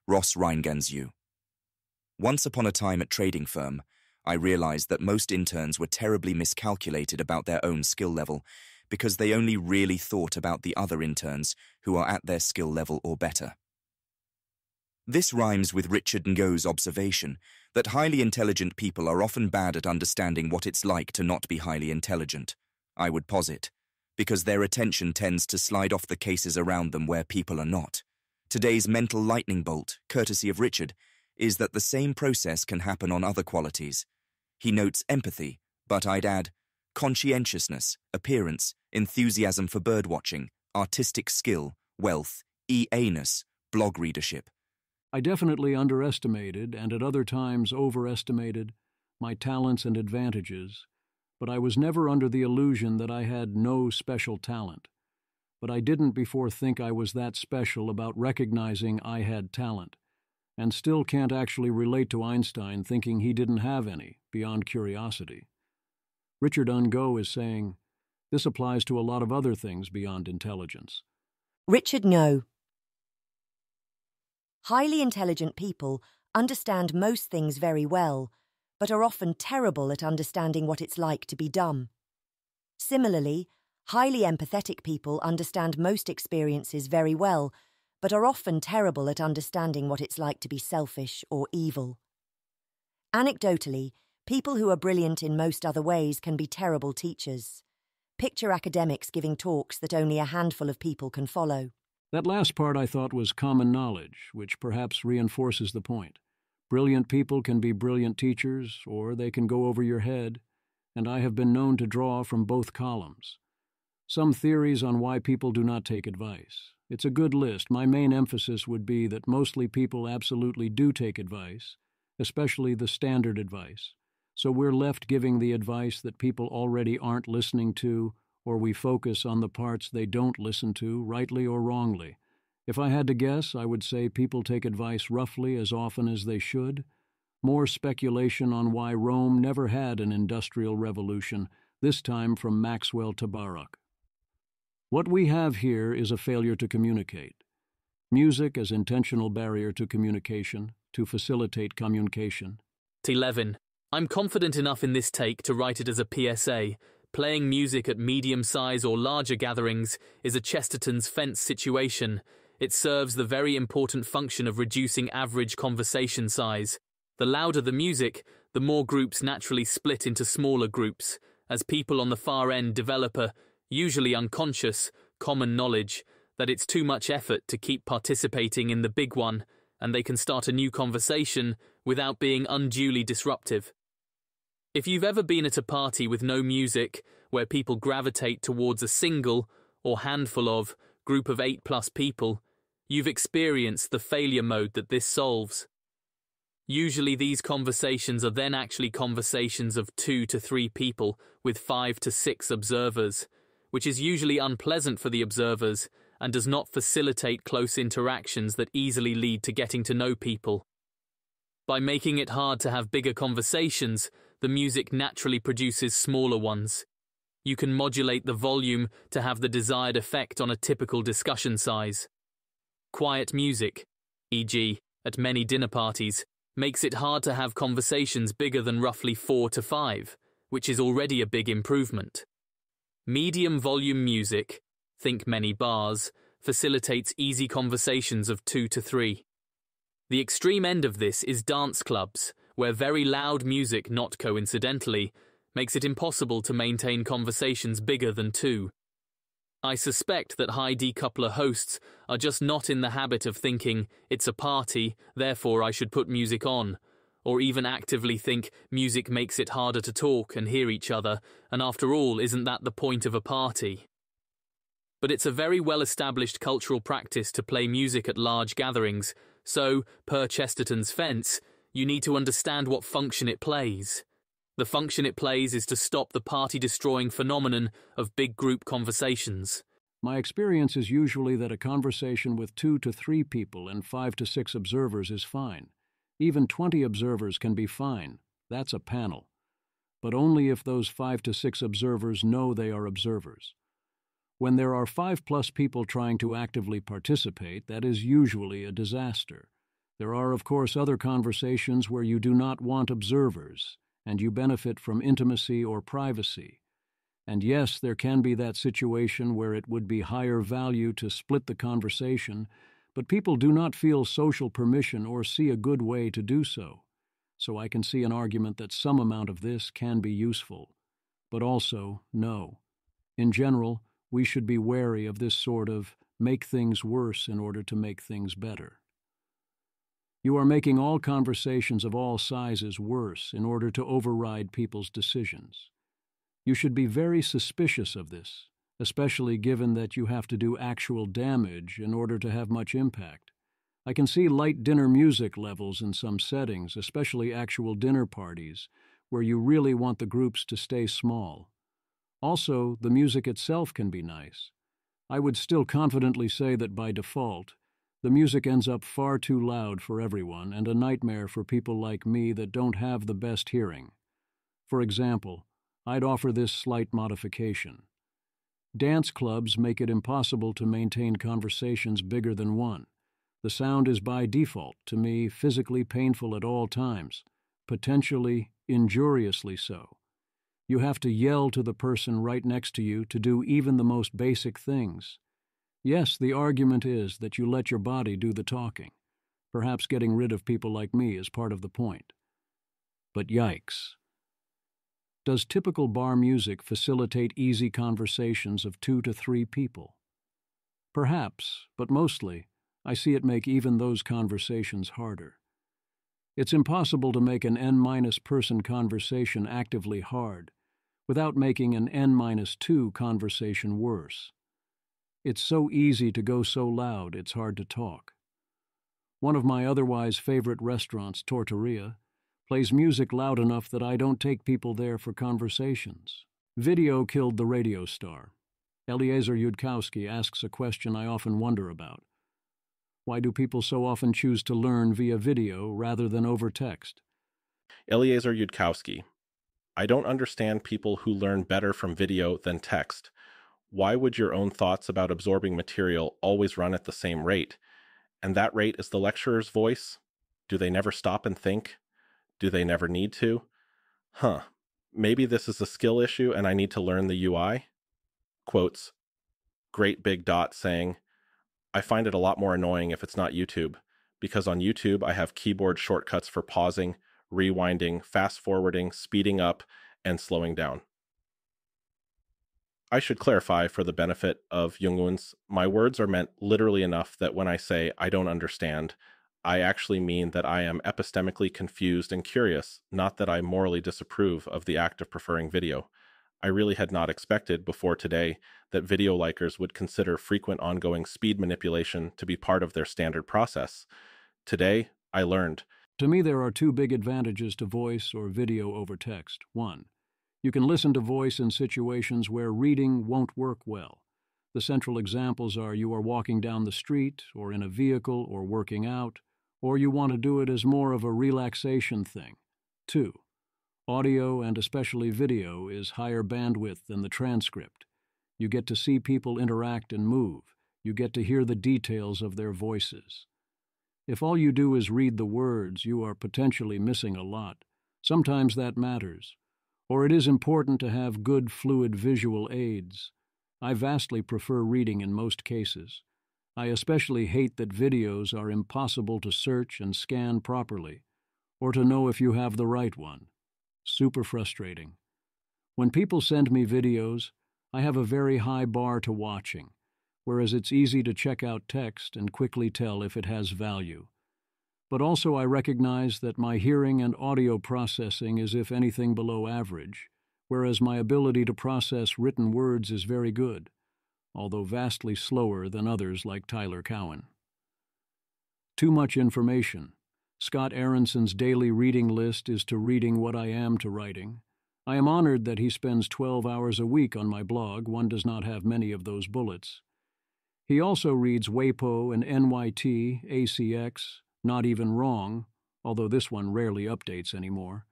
Ross Reingansju. Once upon a time at trading firm, I realized that most interns were terribly miscalculated about their own skill level because they only really thought about the other interns who are at their skill level or better. This rhymes with Richard Ngo's observation that highly intelligent people are often bad at understanding what it's like to not be highly intelligent, I would posit, because their attention tends to slide off the cases around them where people are not. Today's mental lightning bolt, courtesy of Richard, is that the same process can happen on other qualities. He notes empathy, but I'd add conscientiousness, appearance, enthusiasm for birdwatching, artistic skill, wealth, EA-ness, blog readership. I definitely underestimated, and at other times overestimated, my talents and advantages, but I was never under the illusion that I had no special talent. But I didn't before think I was that special about recognizing I had talent. and still can't actually relate to Einstein, thinking he didn't have any, beyond curiosity. Richard Ungo is saying, this applies to a lot of other things beyond intelligence. Richard No. Highly intelligent people understand most things very well, but are often terrible at understanding what it's like to be dumb. Similarly, highly empathetic people understand most experiences very well, but are often terrible at understanding what it's like to be selfish or evil. Anecdotally, people who are brilliant in most other ways can be terrible teachers. Picture academics giving talks that only a handful of people can follow. That last part I thought was common knowledge, which perhaps reinforces the point. Brilliant people can be brilliant teachers, or they can go over your head, and I have been known to draw from both columns. Some theories on why people do not take advice. It's a good list. My main emphasis would be that mostly people absolutely do take advice, especially the standard advice. So we're left giving the advice that people already aren't listening to, or we focus on the parts they don't listen to, rightly or wrongly. If I had to guess, I would say people take advice roughly as often as they should. More speculation on why Rome never had an industrial revolution, this time from Maxwell to Baruch. What we have here is a failure to communicate. Music as intentional barrier to communication, to facilitate communication. 11. I'm confident enough in this take to write it as a PSA. Playing music at medium-size or larger gatherings is a Chesterton's fence situation. It serves the very important function of reducing average conversation size. The louder the music, the more groups naturally split into smaller groups, as people on the far end develop a, usually unconscious, common knowledge that it's too much effort to keep participating in the big one, and they can start a new conversation without being unduly disruptive. If you've ever been at a party with no music, where people gravitate towards a single, or handful of, group of 8+ people, you've experienced the failure mode that this solves. Usually these conversations are then actually conversations of 2 to 3 people with 5 to 6 observers, which is usually unpleasant for the observers and does not facilitate close interactions that easily lead to getting to know people. By making it hard to have bigger conversations, the music naturally produces smaller ones. You can modulate the volume to have the desired effect on a typical discussion size. Quiet music, e.g., at many dinner parties, makes it hard to have conversations bigger than roughly 4 to 5, which is already a big improvement. Medium volume music, think many bars, facilitates easy conversations of 2 to 3. The extreme end of this is dance clubs, where very loud music, not coincidentally, makes it impossible to maintain conversations bigger than 2. I suspect that high decoupler hosts are just not in the habit of thinking, it's a party, therefore I should put music on, or even actively think music makes it harder to talk and hear each other, and after all, isn't that the point of a party? But it's a very well-established cultural practice to play music at large gatherings, so, per Chesterton's fence, you need to understand what function it plays. The function it plays is to stop the party-destroying phenomenon of big group conversations. My experience is usually that a conversation with 2 to 3 people and 5 to 6 observers is fine. Even 20 observers can be fine. That's a panel. But only if those 5 to 6 observers know they are observers. When there are 5+ people trying to actively participate, that is usually a disaster. There are, of course, other conversations where you do not want observers, and you benefit from intimacy or privacy. And yes, there can be that situation where it would be higher value to split the conversation, but people do not feel social permission or see a good way to do so. So I can see an argument that some amount of this can be useful. But also, no. In general, we should be wary of this sort of make things worse in order to make things better. You are making all conversations of all sizes worse in order to override people's decisions. You should be very suspicious of this, especially given that you have to do actual damage in order to have much impact. I can see light dinner music levels in some settings, especially actual dinner parties, where you really want the groups to stay small. Also, the music itself can be nice. I would still confidently say that by default, The music ends up far too loud for everyone and a nightmare for people like me that don't have the best hearing. For example, I'd offer this slight modification. Dance clubs make it impossible to maintain conversations bigger than one. The sound is by default, to me, physically painful at all times, potentially injuriously so. You have to yell to the person right next to you to do even the most basic things. Yes, the argument is that you let your body do the talking. Perhaps getting rid of people like me is part of the point. But yikes. Does typical bar music facilitate easy conversations of 2 to 3 people? Perhaps, but mostly, I see it make even those conversations harder. It's impossible to make an N-person conversation actively hard without making an N-2 conversation worse. It's so easy to go so loud it's hard to talk. One of my otherwise favorite restaurants, Tortilleria, plays music loud enough that I don't take people there for conversations. Video killed the radio star. Eliezer Yudkowsky asks a question I often wonder about. Why do people so often choose to learn via video rather than over text? Eliezer Yudkowsky: I don't understand people who learn better from video than text. Why would your own thoughts about absorbing material always run at the same rate? And that rate is the lecturer's voice? Do they never stop and think? Do they never need to? Maybe this is a skill issue and I need to learn the UI? Quotes, great big dot saying, I find it a lot more annoying if it's not YouTube, because on YouTube I have keyboard shortcuts for pausing, rewinding, fast-forwarding, speeding up, and slowing down. I should clarify for the benefit of Jungians, my words are meant literally enough that when I say I don't understand, I actually mean that I am epistemically confused and curious, not that I morally disapprove of the act of preferring video. I really had not expected before today that video likers would consider frequent ongoing speed manipulation to be part of their standard process. Today, I learned. To me, there are 2 big advantages to voice or video over text. 1, you can listen to voice in situations where reading won't work well. The central examples are you are walking down the street, or in a vehicle, or working out, or you want to do it as more of a relaxation thing. 2, audio, and especially video, is higher bandwidth than the transcript. You get to see people interact and move. You get to hear the details of their voices. If all you do is read the words, you are potentially missing a lot. Sometimes that matters. Or it is important to have good fluid visual aids. I vastly prefer reading in most cases. I especially hate that videos are impossible to search and scan properly, or to know if you have the right one. Super frustrating. When people send me videos, I have a very high bar to watching, whereas it's easy to check out text and quickly tell if it has value. But also I recognize that my hearing and audio processing is if anything below average, whereas my ability to process written words is very good, although vastly slower than others like Tyler Cowen. Too much information. Scott Aronson's daily reading list is to reading what I am to writing. I am honored that he spends 12 hours a week on my blog. One does not have many of those bullets. He also reads WAPO and NYT, ACX, Not Even Wrong, although this one rarely updates anymore,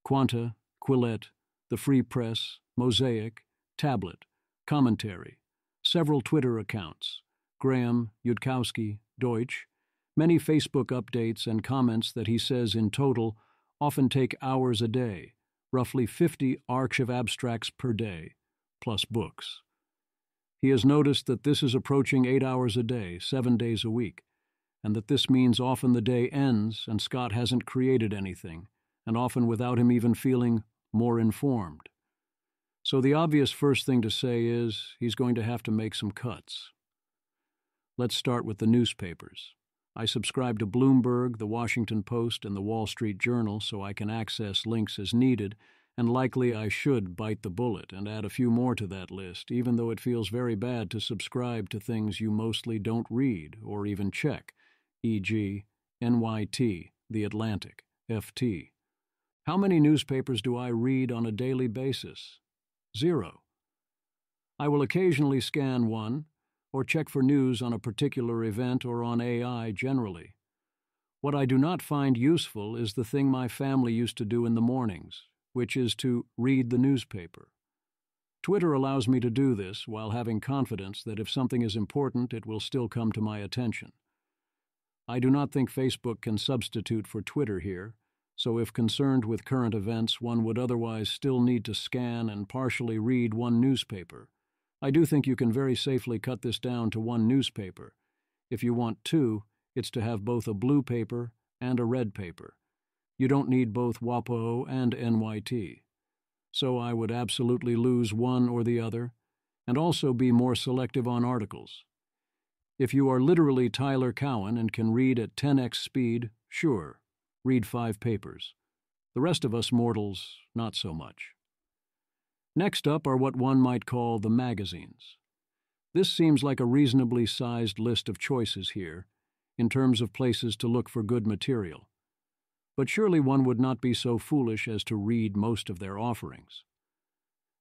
Quanta, Quillette, The Free Press, Mosaic, Tablet, Commentary, several Twitter accounts, Graham, Yudkowsky, Deutsch, many Facebook updates and comments that he says in total often take hours a day, roughly 50 archive abstracts per day, plus books. He has noticed that this is approaching 8 hours a day, 7 days a week, and that this means often the day ends and Scott hasn't created anything, and often without him even feeling more informed. So the obvious first thing to say is he's going to have to make some cuts. Let's start with the newspapers. I subscribe to Bloomberg, The Washington Post, and The Wall Street Journal so I can access links as needed, and likely I should bite the bullet and add a few more to that list, even though it feels very bad to subscribe to things you mostly don't read or even check, e.g., NYT, The Atlantic, FT. How many newspapers do I read on a daily basis? 0. I will occasionally scan one, or check for news on a particular event or on AI generally. What I do not find useful is the thing my family used to do in the mornings, which is to read the newspaper. Twitter allows me to do this while having confidence that if something is important, it will still come to my attention. I do not think Facebook can substitute for Twitter here, so if concerned with current events, one would otherwise still need to scan and partially read one newspaper. I do think you can very safely cut this down to one newspaper. If you want two, it's to have both a blue paper and a red paper. You don't need both WAPO and NYT. So I would absolutely lose one or the other, and also be more selective on articles. If you are literally Tyler Cowen and can read at 10x speed, sure, read 5 papers. The rest of us mortals, not so much. Next up are what one might call the magazines. This seems like a reasonably sized list of choices here, in terms of places to look for good material. But surely one would not be so foolish as to read most of their offerings.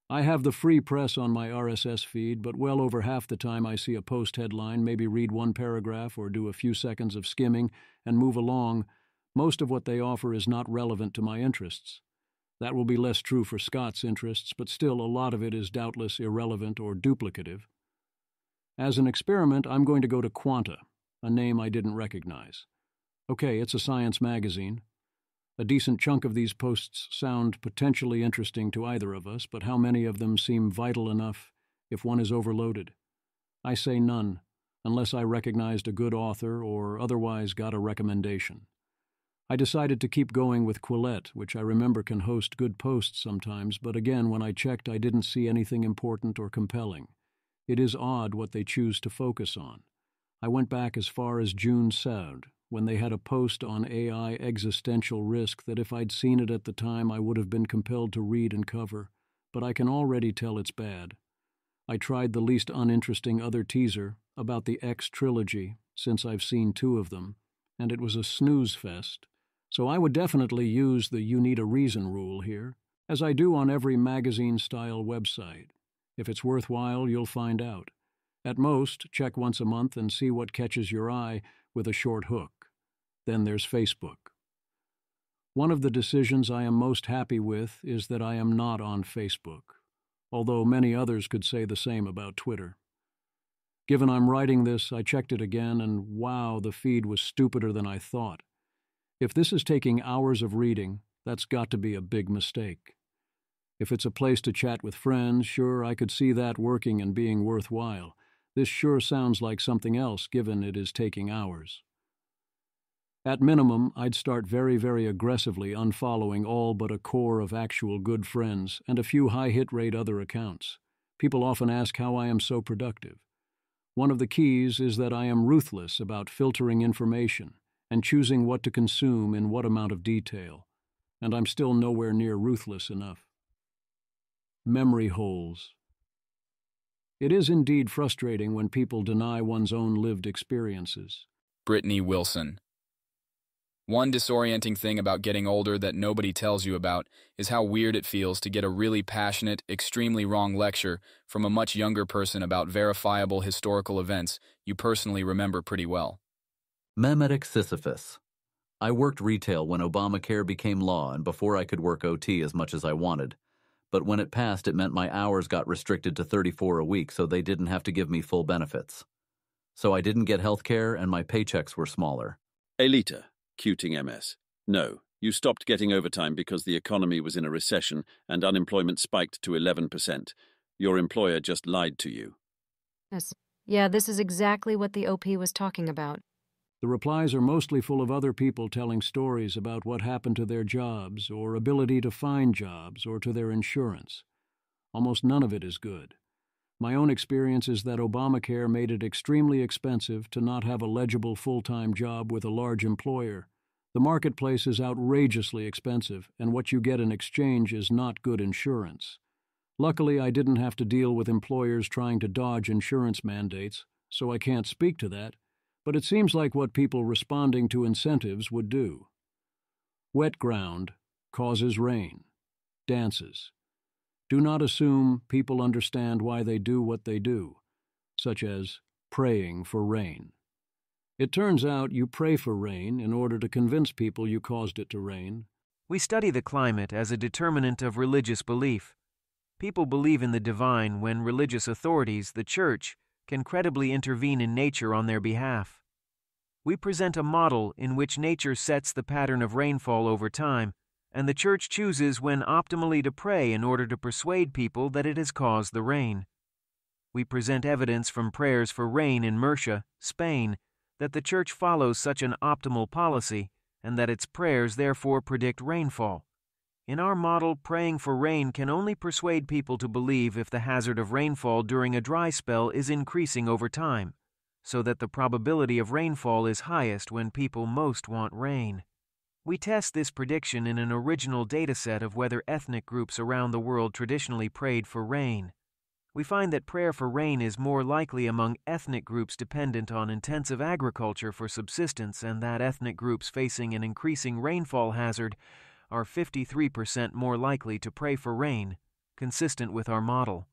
I have the free press on my RSS feed, but well over half the time I see a post headline, maybe read one paragraph or do a few seconds of skimming and move along, most of what they offer is not relevant to my interests. That will be less true for Scott's interests, but still a lot of it is doubtless irrelevant or duplicative. As an experiment, I'm going to go to Quanta, a name I didn't recognize. Okay, it's a science magazine. A decent chunk of these posts sound potentially interesting to either of us, but how many of them seem vital enough if one is overloaded? I say none, unless I recognized a good author or otherwise got a recommendation. I decided to keep going with Quillette, which I remember can host good posts sometimes, but again, when I checked, I didn't see anything important or compelling. It is odd what they choose to focus on. I went back as far as June 7th, when they had a post on AI existential risk that if I'd seen it at the time I would have been compelled to read and cover, but I can already tell it's bad. I tried the least uninteresting other teaser about the X trilogy, since I've seen 2 of them, and it was a snooze fest, so I would definitely use the you need a reason rule here, as I do on every magazine-style website. If it's worthwhile, you'll find out. At most, check once a month and see what catches your eye with a short hook. Then there's Facebook. One of the decisions I am most happy with is that I am not on Facebook, although many others could say the same about Twitter. Given I'm writing this, I checked it again, and wow, the feed was stupider than I thought. If this is taking hours of reading, that's got to be a big mistake. If it's a place to chat with friends, sure, I could see that working and being worthwhile. This sure sounds like something else, given it is taking hours. At minimum, I'd start very, very aggressively unfollowing all but a core of actual good friends and a few high-hit rate other accounts. People often ask how I am so productive. One of the keys is that I am ruthless about filtering information and choosing what to consume in what amount of detail, and I'm still nowhere near ruthless enough. Memory holes. It is indeed frustrating when people deny one's own lived experiences. Brittany Wilson. One disorienting thing about getting older that nobody tells you about is how weird it feels to get a really passionate, extremely wrong lecture from a much younger person about verifiable historical events you personally remember pretty well. Memetic Sisyphus. I worked retail when Obamacare became law and before I could work OT as much as I wanted. But when it passed, it meant my hours got restricted to 34 a week, so they didn't have to give me full benefits. So I didn't get health care, and my paychecks were smaller. Elita, Cuting MS. No, you stopped getting overtime because the economy was in a recession and unemployment spiked to 11%. Your employer just lied to you. Yes. Yeah, this is exactly what the OP was talking about. The replies are mostly full of other people telling stories about what happened to their jobs or ability to find jobs or to their insurance. Almost none of it is good. My own experience is that Obamacare made it extremely expensive to not have a legible full-time job with a large employer. The marketplace is outrageously expensive, and what you get in exchange is not good insurance. Luckily, I didn't have to deal with employers trying to dodge insurance mandates, so I can't speak to that, but it seems like what people responding to incentives would do. Wet ground causes rain. Dances. Do not assume people understand why they do what they do, such as praying for rain. It turns out you pray for rain in order to convince people you caused it to rain. We study the climate as a determinant of religious belief. People believe in the divine when religious authorities, the Church, can credibly intervene in nature on their behalf. We present a model in which nature sets the pattern of rainfall over time, and the Church chooses when optimally to pray in order to persuade people that it has caused the rain. We present evidence from prayers for rain in Murcia, Spain, that the Church follows such an optimal policy and that its prayers therefore predict rainfall. In our model, praying for rain can only persuade people to believe if the hazard of rainfall during a dry spell is increasing over time, so that the probability of rainfall is highest when people most want rain. We test this prediction in an original dataset of whether ethnic groups around the world traditionally prayed for rain. We find that prayer for rain is more likely among ethnic groups dependent on intensive agriculture for subsistence, and that ethnic groups facing an increasing rainfall hazard are 53% more likely to pray for rain, consistent with our model.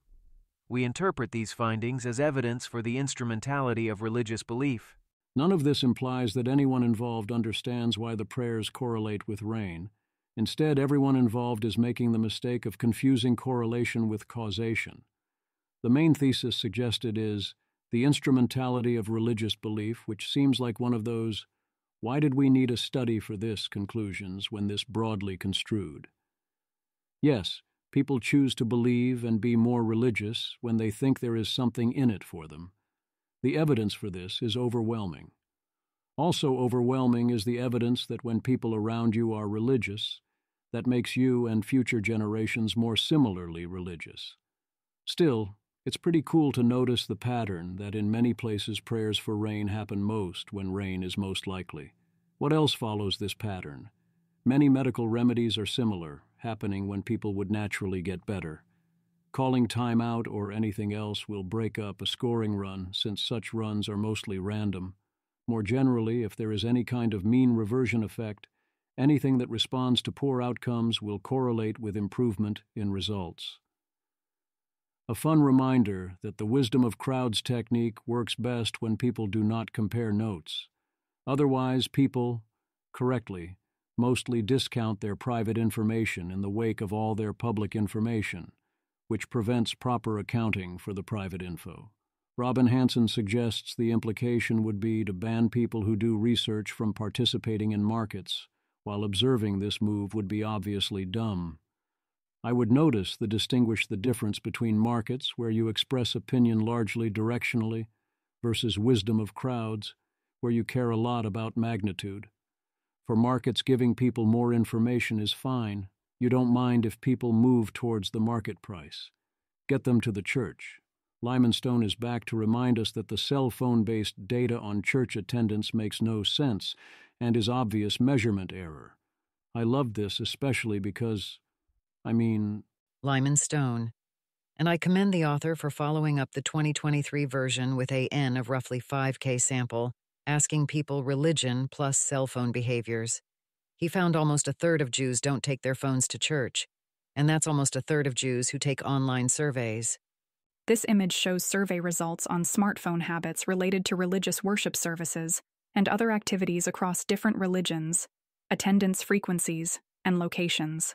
We interpret these findings as evidence for the instrumentality of religious belief. None of this implies that anyone involved understands why the prayers correlate with rain. Instead, everyone involved is making the mistake of confusing correlation with causation. The main thesis suggested is the instrumentality of religious belief, which seems like one of those "why did we need a study for this" conclusions when this broadly construed. Yes, people choose to believe and be more religious when they think there is something in it for them. The evidence for this is overwhelming. Also overwhelming is the evidence that when people around you are religious, that makes you and future generations more similarly religious. Still, it's pretty cool to notice the pattern that in many places prayers for rain happen most when rain is most likely. What else follows this pattern? Many medical remedies are similar, happening when people would naturally get better. Calling time out or anything else will break up a scoring run, since such runs are mostly random. More generally, if there is any kind of mean reversion effect, anything that responds to poor outcomes will correlate with improvement in results. A fun reminder that the wisdom of crowds technique works best when people do not compare notes. Otherwise, people, correctly, mostly discount their private information in the wake of all their public information, which prevents proper accounting for the private info. Robin Hanson suggests the implication would be to ban people who do research from participating in markets, while observing this move would be obviously dumb. I would distinguish the difference between markets, where you express opinion largely directionally, versus wisdom of crowds, where you care a lot about magnitude. For markets, giving people more information is fine. You don't mind if people move towards the market price. Get them to the church. Lyman Stone is back to remind us that the cell phone-based data on church attendance makes no sense and is obvious measurement error. I love this especially because, Lyman Stone. And I commend the author for following up the 2023 version with a N of roughly 5K sample, asking people religion plus cell phone behaviors. He found almost a third of Jews don't take their phones to church, and that's almost a third of Jews who take online surveys. This image shows survey results on smartphone habits related to religious worship services and other activities across different religions, attendance frequencies, and locations.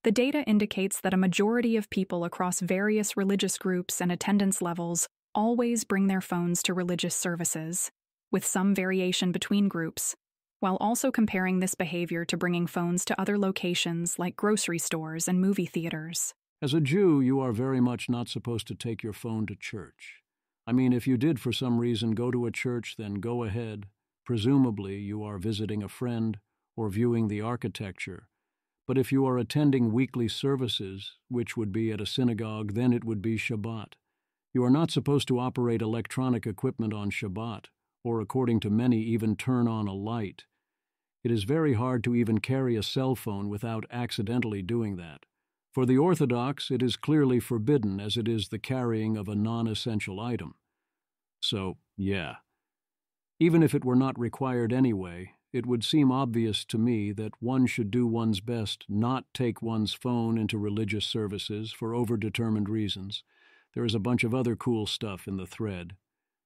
The data indicates that a majority of people across various religious groups and attendance levels always bring their phones to religious services, with some variation between groups, while also comparing this behavior to bringing phones to other locations like grocery stores and movie theaters. As a Jew, you are very much not supposed to take your phone to church. If you did for some reason go to a church, then go ahead. Presumably, you are visiting a friend or viewing the architecture. But if you are attending weekly services, which would be at a synagogue, then it would be Shabbat. You are not supposed to operate electronic equipment on Shabbat, or according to many, even turn on a light. It is very hard to even carry a cell phone without accidentally doing that. For the Orthodox, it is clearly forbidden, as it is the carrying of a non-essential item. So, yeah. Even if it were not required anyway, it would seem obvious to me that one should do one's best not take one's phone into religious services for overdetermined reasons. There is a bunch of other cool stuff in the thread.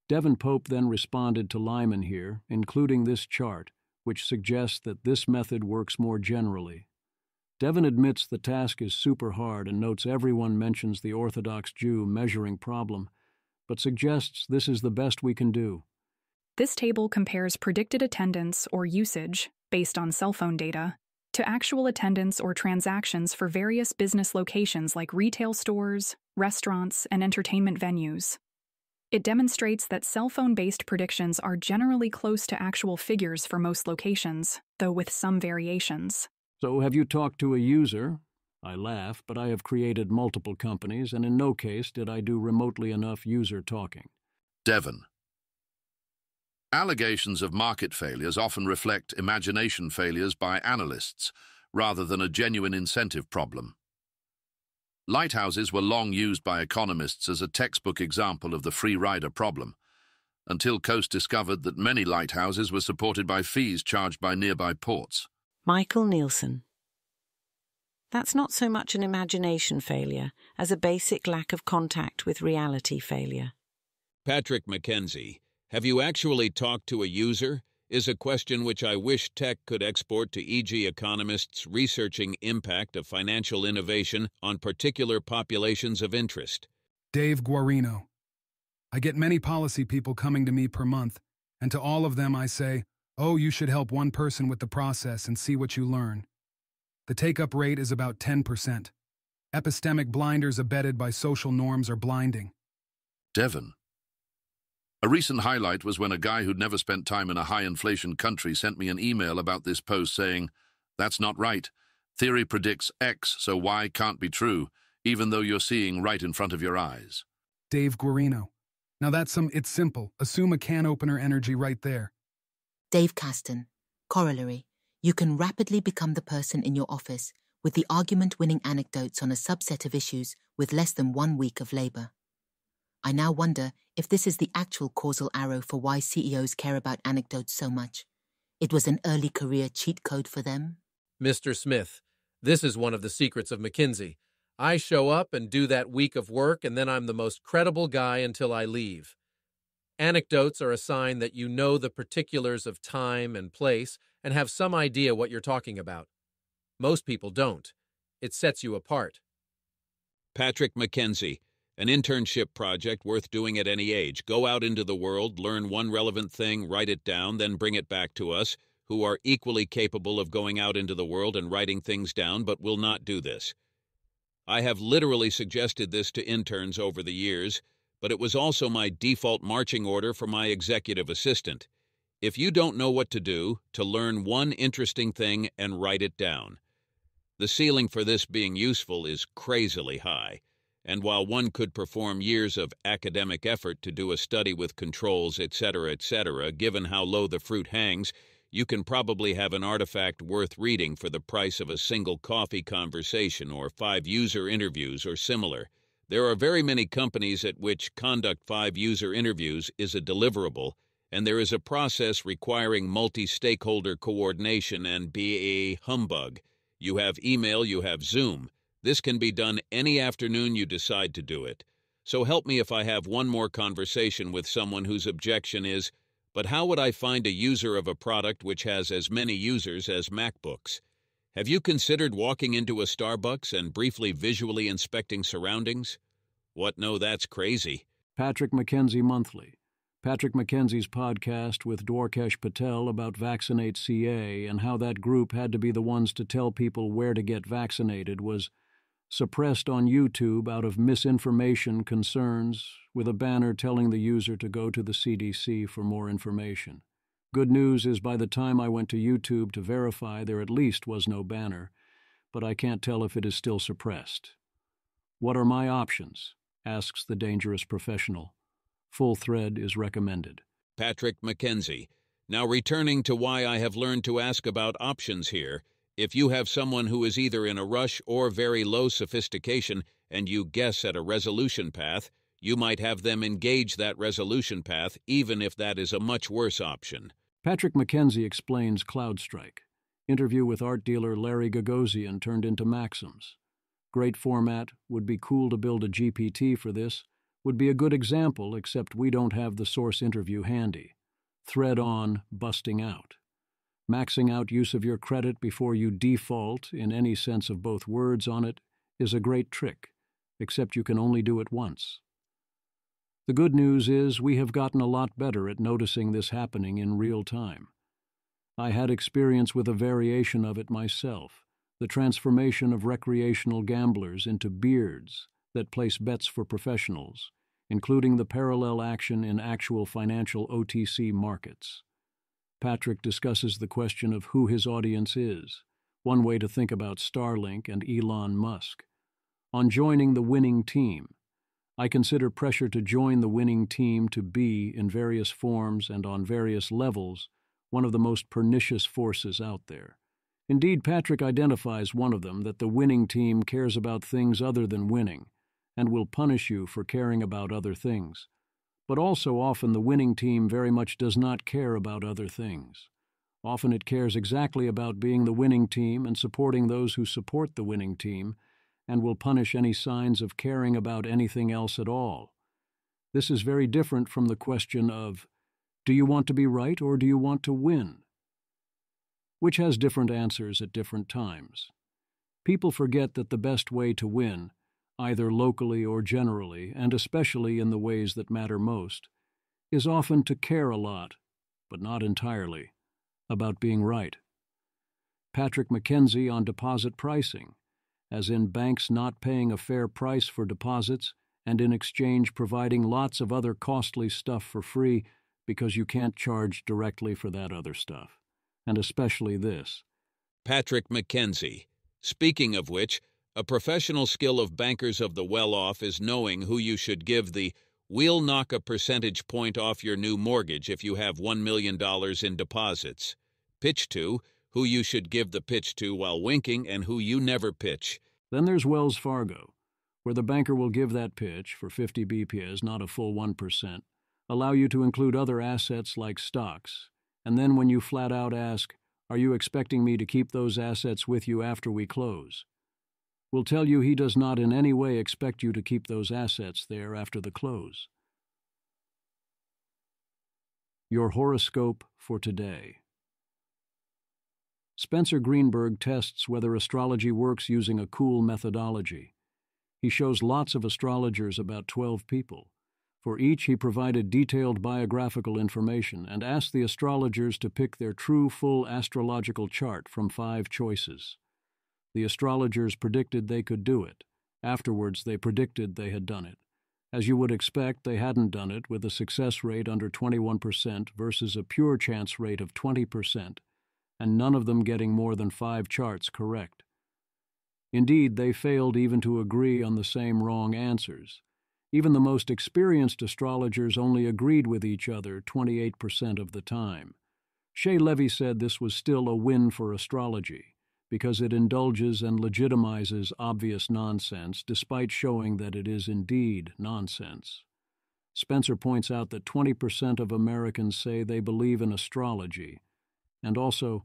Devin Pope then responded to Lyman here, including this chart, which suggests that this method works more generally. Devin admits the task is super hard and notes everyone mentions the Orthodox Jew measuring problem, but suggests this is the best we can do. This table compares predicted attendance or usage, based on cell phone data, to actual attendance or transactions for various business locations like retail stores, restaurants, and entertainment venues. It demonstrates that cell phone-based predictions are generally close to actual figures for most locations, though with some variations. So have you talked to a user? I laugh, but I have created multiple companies, and in no case did I do remotely enough user talking. Devon. Allegations of market failures often reflect imagination failures by analysts, rather than a genuine incentive problem. Lighthouses were long used by economists as a textbook example of the free rider problem, until Coast discovered that many lighthouses were supported by fees charged by nearby ports. Michael Nielsen. That's not so much an imagination failure as a basic lack of contact with reality failure. Patrick McKenzie, have you actually talked to a user? Is a question which I wish tech could export to e.g. economists researching impact of financial innovation on particular populations of interest. Dave Guarino. I get many policy people coming to me per month, and to all of them I say, oh, you should help one person with the process and see what you learn. The take-up rate is about 10%. Epistemic blinders abetted by social norms are blinding. Devon. A recent highlight was when a guy who'd never spent time in a high-inflation country sent me an email about this post saying, "That's not right. Theory predicts X, so Y can't be true, even though you're seeing right in front of your eyes." Dave Guarino. Now it's simple. Assume a can opener energy right there. Dave Caston. Corollary. You can rapidly become the person in your office with the argument-winning anecdotes on a subset of issues with less than 1 week of labor. I now wonder if this is the actual causal arrow for why CEOs care about anecdotes so much. It was an early career cheat code for them. Mr. Smith, this is one of the secrets of McKinsey. I show up and do that week of work, and then I'm the most credible guy until I leave. Anecdotes are a sign that you know the particulars of time and place and have some idea what you're talking about. Most people don't. It sets you apart. Patrick McKenzie. An internship project worth doing at any age. Go out into the world, learn one relevant thing, write it down, then bring it back to us, who are equally capable of going out into the world and writing things down, but will not do this. I have literally suggested this to interns over the years, but it was also my default marching order for my executive assistant. If you don't know what to do, to learn one interesting thing and write it down. The ceiling for this being useful is crazily high. And while one could perform years of academic effort to do a study with controls, etc., given how low the fruit hangs, you can probably have an artifact worth reading for the price of a single coffee conversation or 5 user interviews or similar. There are very many companies at which conduct 5 user interviews is a deliverable, and there is a process requiring multi-stakeholder coordination and be a humbug. You have email, you have Zoom. This can be done any afternoon you decide to do it. So help me if I have one more conversation with someone whose objection is, but how would I find a user of a product which has as many users as MacBooks? Have you considered walking into a Starbucks and briefly visually inspecting surroundings? What? No, that's crazy. Patrick McKenzie Monthly. Patrick McKenzie's podcast with Dwarkesh Patel about Vaccinate CA and how that group had to be the ones to tell people where to get vaccinated was suppressed on YouTube out of misinformation concerns, with a banner telling the user to go to the CDC for more information. Good news is by the time I went to YouTube to verify, there at least was no banner, but I can't tell if it is still suppressed. What are my options? Asks the dangerous professional. Full thread is recommended. Patrick McKenzie. Now returning to why I have learned to ask about options here, if you have someone who is either in a rush or very low sophistication and you guess at a resolution path, you might have them engage that resolution path even if that is a much worse option. Patrick McKenzie explains CloudStrike. Interview with art dealer Larry Gagosian turned into Maxims. Great format, would be cool to build a GPT for this. would be a good example, except we don't have the source interview handy. Thread on, busting out. Maxing out use of your credit before you default, in any sense of both words on it, is a great trick, except you can only do it once. The good news is we have gotten a lot better at noticing this happening in real time. I had experience with a variation of it myself, the transformation of recreational gamblers into beards that place bets for professionals, including the parallel action in actual financial OTC markets. Patrick discusses the question of who his audience is, one way to think about Starlink and Elon Musk. On joining the winning team, I consider pressure to join the winning team to be, in various forms and on various levels, one of the most pernicious forces out there. Indeed, Patrick identifies one of them, that the winning team cares about things other than winning, and will punish you for caring about other things. But also often the winning team very much does not care about other things. Often it cares exactly about being the winning team and supporting those who support the winning team, and will punish any signs of caring about anything else at all. This is very different from the question of, do you want to be right or do you want to win? Which has different answers at different times. People forget that the best way to win, either locally or generally, and especially in the ways that matter most, is often to care a lot, but not entirely, about being right. Patrick McKenzie on deposit pricing, as in banks not paying a fair price for deposits and in exchange providing lots of other costly stuff for free because you can't charge directly for that other stuff, and especially this. Patrick McKenzie. Speaking of which, a professional skill of bankers of the well-off is knowing who you should give the "we'll knock a percentage point off your new mortgage if you have $1 million in deposits" pitch to, who you should give the pitch to while winking, and who you never pitch. Then there's Wells Fargo, where the banker will give that pitch for 50 BPS, not a full 1%, allow you to include other assets like stocks, and then when you flat out ask, "Are you expecting me to keep those assets with you after we close?" will tell you he does not in any way expect you to keep those assets there after the close. Your horoscope for today. Spencer Greenberg tests whether astrology works using a cool methodology. He shows lots of astrologers about 12 people. For each, he provided detailed biographical information and asked the astrologers to pick their true full astrological chart from 5 choices. The astrologers predicted they could do it. Afterwards, they predicted they had done it. As you would expect, they hadn't done it, with a success rate under 21% versus a pure chance rate of 20%, and none of them getting more than 5 charts correct. Indeed, they failed even to agree on the same wrong answers. Even the most experienced astrologers only agreed with each other 28% of the time. Shea Levy said this was still a win for astrology, because it indulges and legitimizes obvious nonsense despite showing that it is indeed nonsense. Spencer points out that 20% of Americans say they believe in astrology, and also,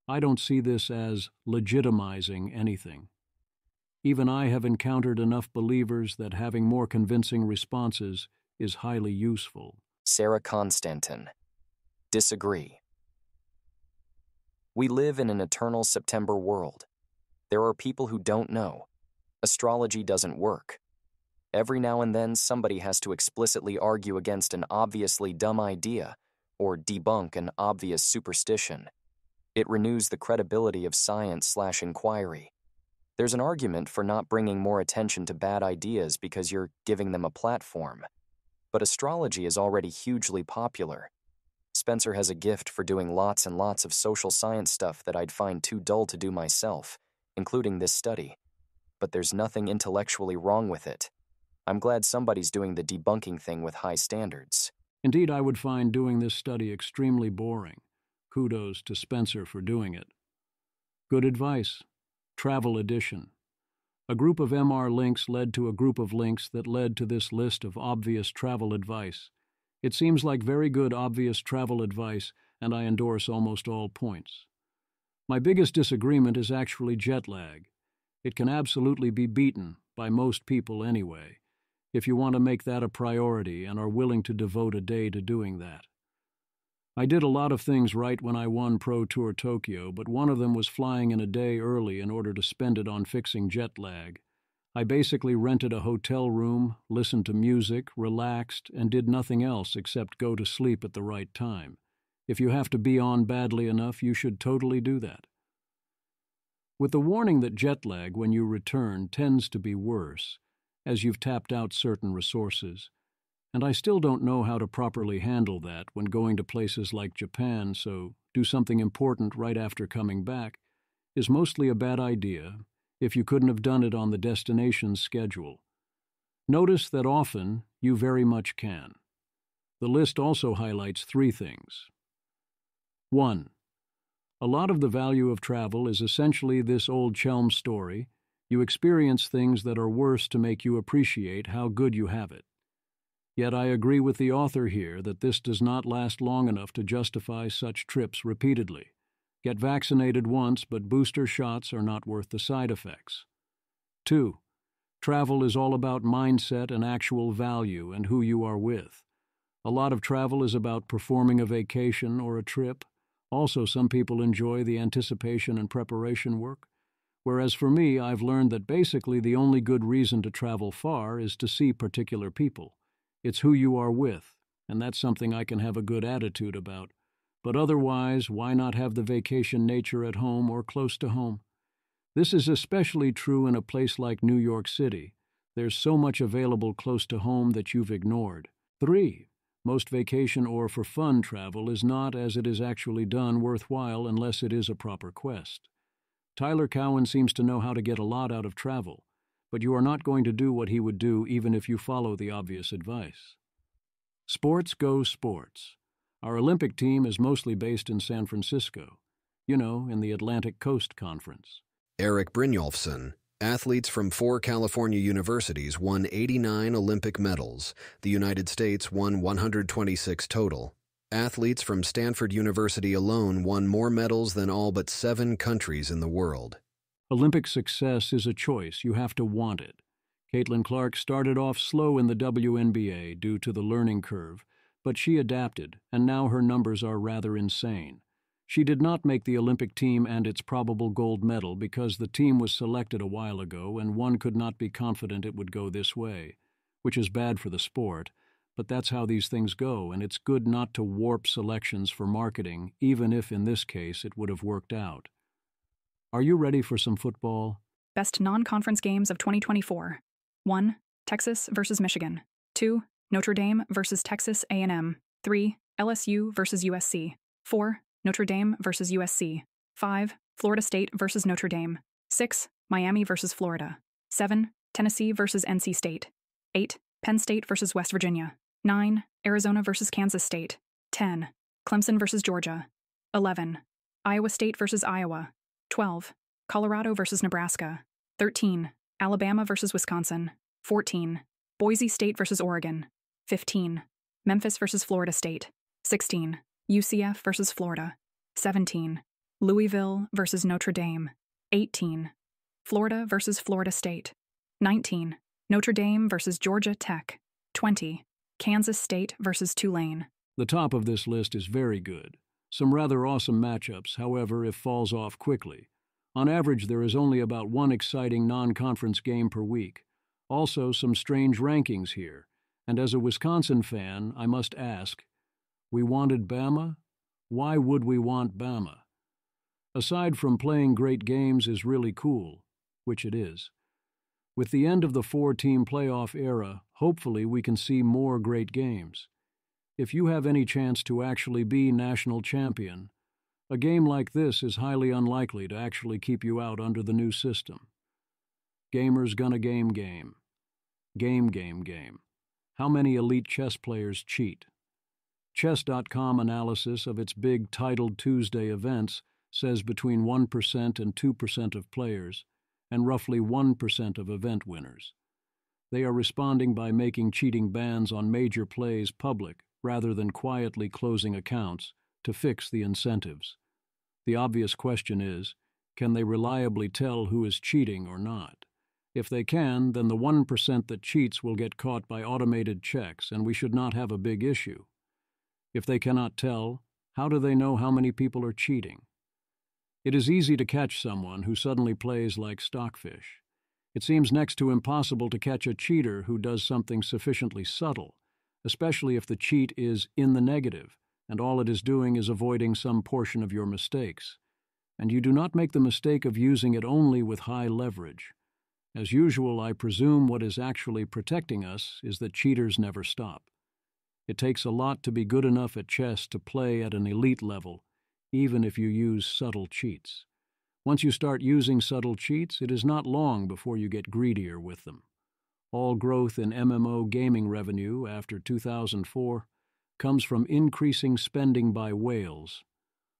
I don't see this as legitimizing anything. Even I have encountered enough believers that having more convincing responses is highly useful. Sarah Constantin. Disagree. We live in an eternal September world. There are people who don't know. Astrology doesn't work. Every now and then, somebody has to explicitly argue against an obviously dumb idea or debunk an obvious superstition. It renews the credibility of science/inquiry. There's an argument for not bringing more attention to bad ideas because you're giving them a platform. But astrology is already hugely popular. Spencer has a gift for doing lots and lots of social science stuff that I'd find too dull to do myself, including this study. But there's nothing intellectually wrong with it. I'm glad somebody's doing the debunking thing with high standards. Indeed, I would find doing this study extremely boring. Kudos to Spencer for doing it. Good advice. Travel edition. A group of MR links led to a group of links that led to this list of obvious travel advice. It seems like very good obvious travel advice, and I endorse almost all points. My biggest disagreement is actually jet lag. It can absolutely be beaten, by most people anyway. if you want to make that a priority and are willing to devote a day to doing that. I did a lot of things right when I won Pro Tour Tokyo, but one of them was flying in a day early in order to spend it on fixing jet lag. I basically rented a hotel room, listened to music, relaxed, and did nothing else except go to sleep at the right time. If you have to be on badly enough, you should totally do that. With the warning that jet lag when you return tends to be worse, as you've tapped out certain resources, and I still don't know how to properly handle that when going to places like Japan, so do something important right after coming back is mostly a bad idea if you couldn't have done it on the destination's schedule. Notice that often you very much can. The list also highlights 3 things. 1. A lot of the value of travel is essentially this old Chelm story: you experience things that are worse to make you appreciate how good you have it. Yet I agree with the author here that this does not last long enough to justify such trips repeatedly. Get vaccinated once, but booster shots are not worth the side effects. 2. Travel is all about mindset and actual value and who you are with. A lot of travel is about performing a vacation or a trip. Also, some people enjoy the anticipation and preparation work. Whereas for me, I've learned that basically the only good reason to travel far is to see particular people. It's who you are with, and that's something I can have a good attitude about. But otherwise, why not have the vacation nature at home or close to home? This is especially true in a place like New York City. There's so much available close to home that you've ignored. 3. Most vacation or for fun travel is not, as it is actually done, worthwhile unless it is a proper quest. Tyler Cowen seems to know how to get a lot out of travel, but you are not going to do what he would do even if you follow the obvious advice. Sports go sports. Our Olympic team is mostly based in San Francisco, in the Atlantic Coast Conference. Eric Brynjolfsson. Athletes from 4 California universities won 89 Olympic medals. The United States won 126 total. Athletes from Stanford University alone won more medals than all but 7 countries in the world. Olympic success is a choice. You have to want it. Caitlin Clark started off slow in the WNBA due to the learning curve, but she adapted, and now her numbers are rather insane. She did not make the Olympic team and its probable gold medal because the team was selected a while ago and one could not be confident it would go this way, which is bad for the sport, but that's how these things go, and it's good not to warp selections for marketing, even if in this case it would have worked out. Are you ready for some football? Best non-conference games of 2024. 1. Texas versus Michigan. 2. Notre Dame versus Texas A&M. 3. LSU versus USC. 4. Notre Dame versus USC. 5. Florida State versus Notre Dame. 6. Miami versus Florida. 7. Tennessee versus NC State. 8. Penn State versus West Virginia. 9. Arizona versus Kansas State. 10. Clemson versus Georgia. 11. Iowa State versus Iowa. 12. Colorado versus Nebraska. 13. Alabama versus Wisconsin. 14. Boise State versus Oregon. 15. Memphis versus Florida State. 16. UCF versus Florida. 17. Louisville versus Notre Dame. 18. Florida versus Florida State. 19. Notre Dame versus Georgia Tech. 20. Kansas State versus Tulane. The top of this list is very good. Some rather awesome matchups, however, if falls off quickly. On average, there is only about 1 exciting non-conference game per week. Also, some strange rankings here. And as a Wisconsin fan, I must ask, we wanted Bama? Why would we want Bama? Aside from playing great games is really cool, which it is. With the end of the 4-team playoff era, hopefully we can see more great games. If you have any chance to actually be national champion, a game like this is highly unlikely to actually keep you out under the new system. Gamers gonna game. Game. How many elite chess players cheat? Chess.com analysis of its big titled Tuesday events says between 1% and 2% of players, and roughly 1% of event winners. They are responding by making cheating bans on major plays public rather than quietly closing accounts to fix the incentives. The obvious question is, can they reliably tell who is cheating or not? If they can, then the 1% that cheats will get caught by automated checks, and we should not have a big issue. If they cannot tell, how do they know how many people are cheating? It is easy to catch someone who suddenly plays like stockfish. It seems next to impossible to catch a cheater who does something sufficiently subtle, especially if the cheat is in the negative, and all it is doing is avoiding some portion of your mistakes. And you do not make the mistake of using it only with high leverage. As usual, I presume what is actually protecting us is that cheaters never stop. It takes a lot to be good enough at chess to play at an elite level, even if you use subtle cheats. Once you start using subtle cheats, it is not long before you get greedier with them. All growth in MMO gaming revenue after 2004 comes from increasing spending by whales.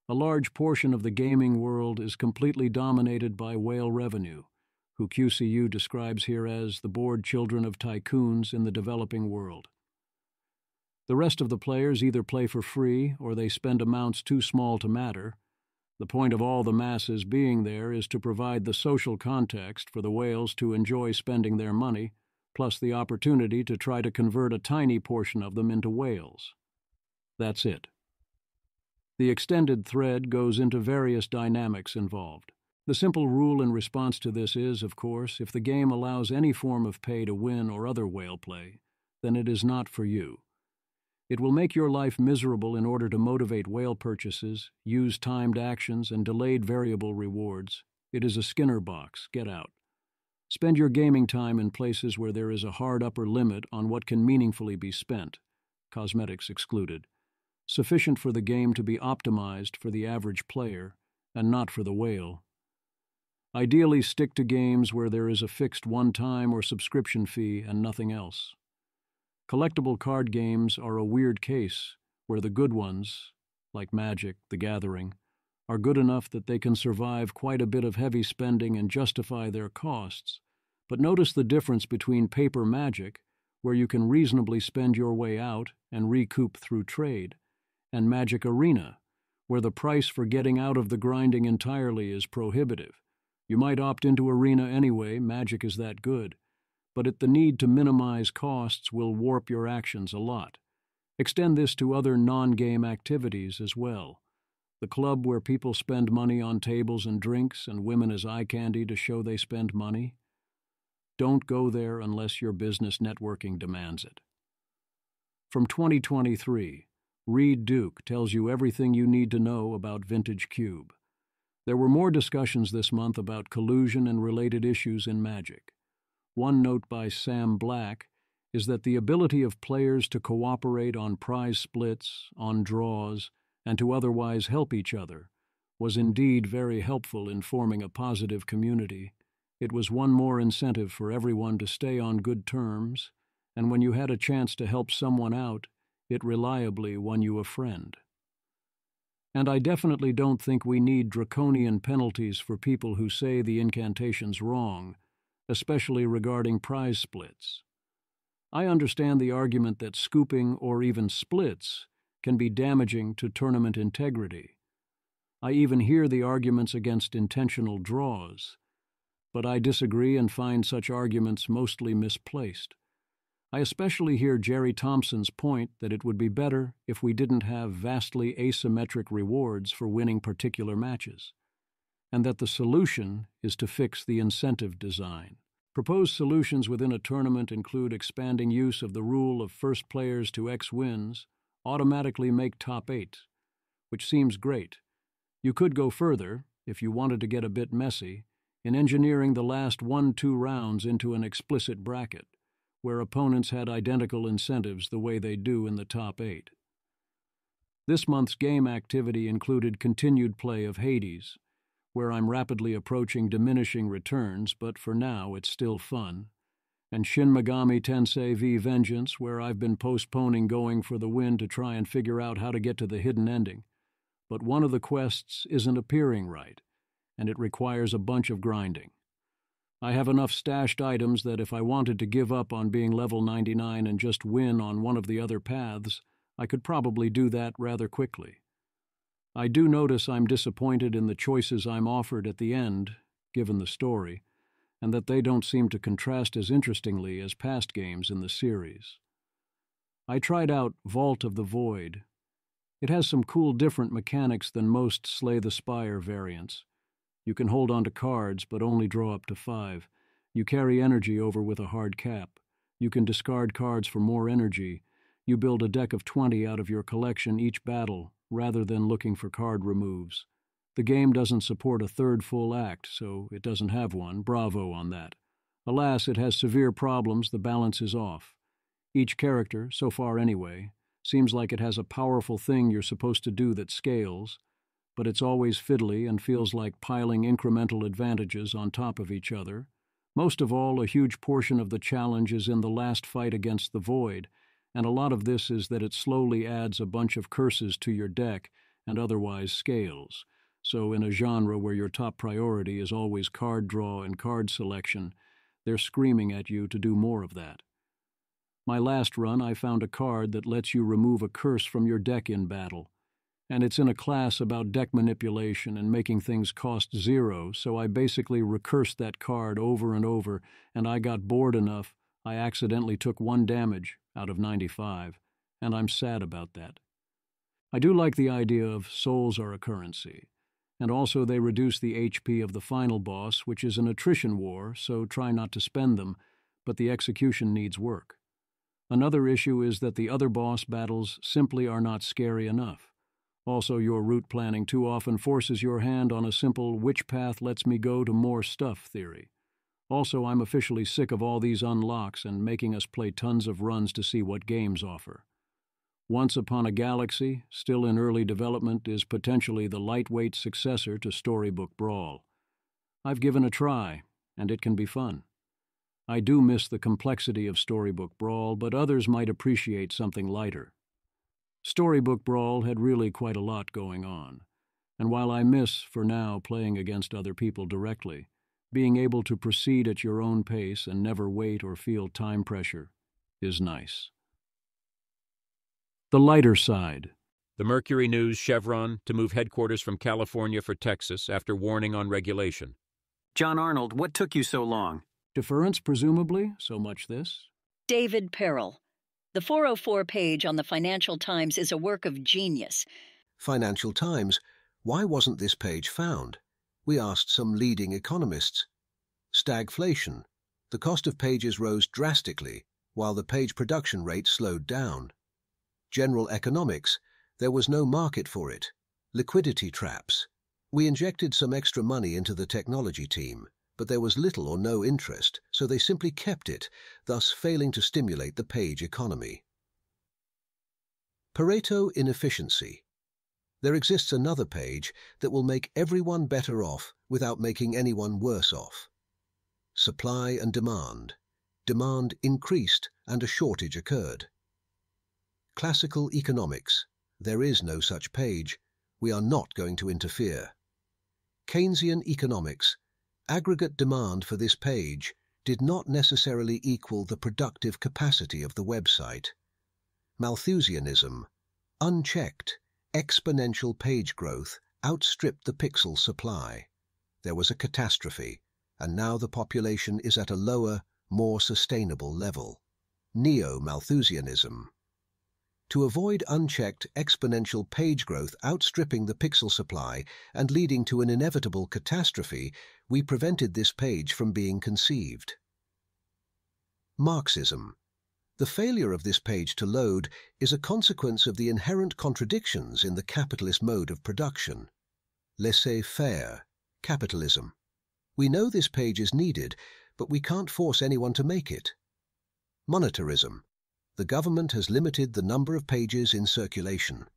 A large portion of the gaming world is completely dominated by whale revenue, who QCU describes here as the bored children of tycoons in the developing world. The rest of the players either play for free or they spend amounts too small to matter. The point of all the masses being there is to provide the social context for the whales to enjoy spending their money, plus the opportunity to try to convert a tiny portion of them into whales. That's it. The extended thread goes into various dynamics involved. The simple rule in response to this is, of course, if the game allows any form of pay to win or other whale play, then it is not for you. It will make your life miserable in order to motivate whale purchases, use timed actions, and delayed variable rewards. It is a Skinner box. Get out. Spend your gaming time in places where there is a hard upper limit on what can meaningfully be spent, cosmetics excluded, sufficient for the game to be optimized for the average player, and not for the whale. Ideally, stick to games where there is a fixed one-time or subscription fee and nothing else. Collectible card games are a weird case, where the good ones, like Magic, The Gathering, are good enough that they can survive quite a bit of heavy spending and justify their costs. But notice the difference between paper Magic, where you can reasonably spend your way out and recoup through trade, and Magic Arena, where the price for getting out of the grinding entirely is prohibitive. You might opt into Arena anyway, Magic is that good, but the need to minimize costs will warp your actions a lot. Extend this to other non-game activities as well. The club where people spend money on tables and drinks and women as eye candy to show they spend money. Don't go there unless your business networking demands it. From 2023, Reed Duke tells you everything you need to know about Vintage Cube. There were more discussions this month about collusion and related issues in Magic. One note by Sam Black is that the ability of players to cooperate on prize splits, on draws, and to otherwise help each other was indeed very helpful in forming a positive community. It was one more incentive for everyone to stay on good terms, and when you had a chance to help someone out, it reliably won you a friend. And I definitely don't think we need draconian penalties for people who say the incantation's wrong, especially regarding prize splits. I understand the argument that scooping or even splits can be damaging to tournament integrity. I even hear the arguments against intentional draws, but I disagree and find such arguments mostly misplaced. I especially hear Jerry Thompson's point that it would be better if we didn't have vastly asymmetric rewards for winning particular matches, and that the solution is to fix the incentive design. Proposed solutions within a tournament include expanding use of the rule of first players to X wins automatically make top 8, which seems great. You could go further, if you wanted to get a bit messy, in engineering the last 1-2 rounds into an explicit bracket, where opponents had identical incentives the way they do in the top 8. This month's game activity included continued play of Hades, where I'm rapidly approaching diminishing returns, but for now it's still fun, and Shin Megami Tensei V Vengeance, where I've been postponing going for the win to try and figure out how to get to the hidden ending. But one of the quests isn't appearing right, and it requires a bunch of grinding. I have enough stashed items that if I wanted to give up on being level 99 and just win on one of the other paths, I could probably do that rather quickly. I do notice I'm disappointed in the choices I'm offered at the end, given the story, and that they don't seem to contrast as interestingly as past games in the series. I tried out Vault of the Void. It has some cool different mechanics than most Slay the Spire variants. You can hold onto cards, but only draw up to 5. You carry energy over with a hard cap. You can discard cards for more energy. You build a deck of 20 out of your collection each battle, rather than looking for card removes. The game doesn't support a third full act, so it doesn't have one. Bravo on that. Alas, it has severe problems. The balance is off. Each character, so far anyway, seems like it has a powerful thing you're supposed to do that scales, but it's always fiddly and feels like piling incremental advantages on top of each other. Most of all, a huge portion of the challenge is in the last fight against the Void, and a lot of this is that it slowly adds a bunch of curses to your deck and otherwise scales. So in a genre where your top priority is always card draw and card selection, they're screaming at you to do more of that. My last run, I found a card that lets you remove a curse from your deck in battle, and it's in a class about deck manipulation and making things cost 0, so I basically recursed that card over and over, and I got bored enough I accidentally took 1 damage out of 95, and I'm sad about that. I do like the idea of souls are a currency, and also they reduce the HP of the final boss, which is an attrition war, so try not to spend them, but the execution needs work. Another issue is that the other boss battles simply are not scary enough. Also, your route planning too often forces your hand on a simple which path lets me go to more stuff theory. Also, I'm officially sick of all these unlocks and making us play tons of runs to see what games offer. Once Upon a Galaxy, still in early development, is potentially the lightweight successor to Storybook Brawl. I've given a try, and it can be fun. I do miss the complexity of Storybook Brawl, but others might appreciate something lighter. Storybook Brawl had really quite a lot going on, and while I miss, for now, playing against other people directly, being able to proceed at your own pace and never wait or feel time pressure is nice. The lighter side. The Mercury News Chevron to move headquarters from California for Texas after warning on regulation. John Arnold, what took you so long? Deference, presumably, so much this. David Perrell. The 404 page on the Financial Times is a work of genius. Financial Times? Why wasn't this page found? We asked some leading economists. Stagflation. The cost of pages rose drastically, while the page production rate slowed down. General economics. There was no market for it. Liquidity traps. We injected some extra money into the technology team, but there was little or no interest, so they simply kept it, thus failing to stimulate the page economy. Pareto inefficiency. There exists another page that will make everyone better off without making anyone worse off. Supply and demand. Demand increased and a shortage occurred. Classical economics. There is no such page. We are not going to interfere. Keynesian economics. Aggregate demand for this page did not necessarily equal the productive capacity of the website. Malthusianism. Unchecked, exponential page growth outstripped the pixel supply. There was a catastrophe, and now the population is at a lower, more sustainable level. Neo-Malthusianism. To avoid unchecked exponential page growth outstripping the pixel supply and leading to an inevitable catastrophe, we prevented this page from being conceived. Marxism. The failure of this page to load is a consequence of the inherent contradictions in the capitalist mode of production. Laissez-faire. Capitalism. We know this page is needed, but we can't force anyone to make it. Monetarism. The government has limited the number of pages in circulation.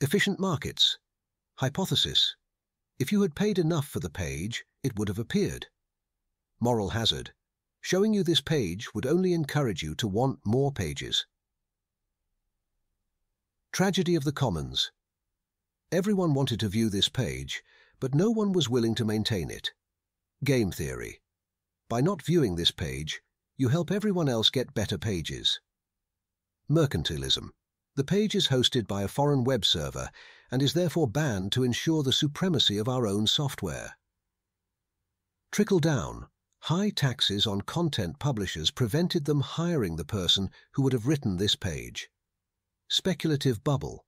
Efficient markets. Hypothesis. If you had paid enough for the page, it would have appeared. Moral hazard. Showing you this page would only encourage you to want more pages. Tragedy of the Commons. Everyone wanted to view this page, but no one was willing to maintain it. Game theory. By not viewing this page, you help everyone else get better pages. Mercantilism. The page is hosted by a foreign web server and is therefore banned to ensure the supremacy of our own software. Trickle down. High taxes on content publishers prevented them hiring the person who would have written this page. Speculative bubble.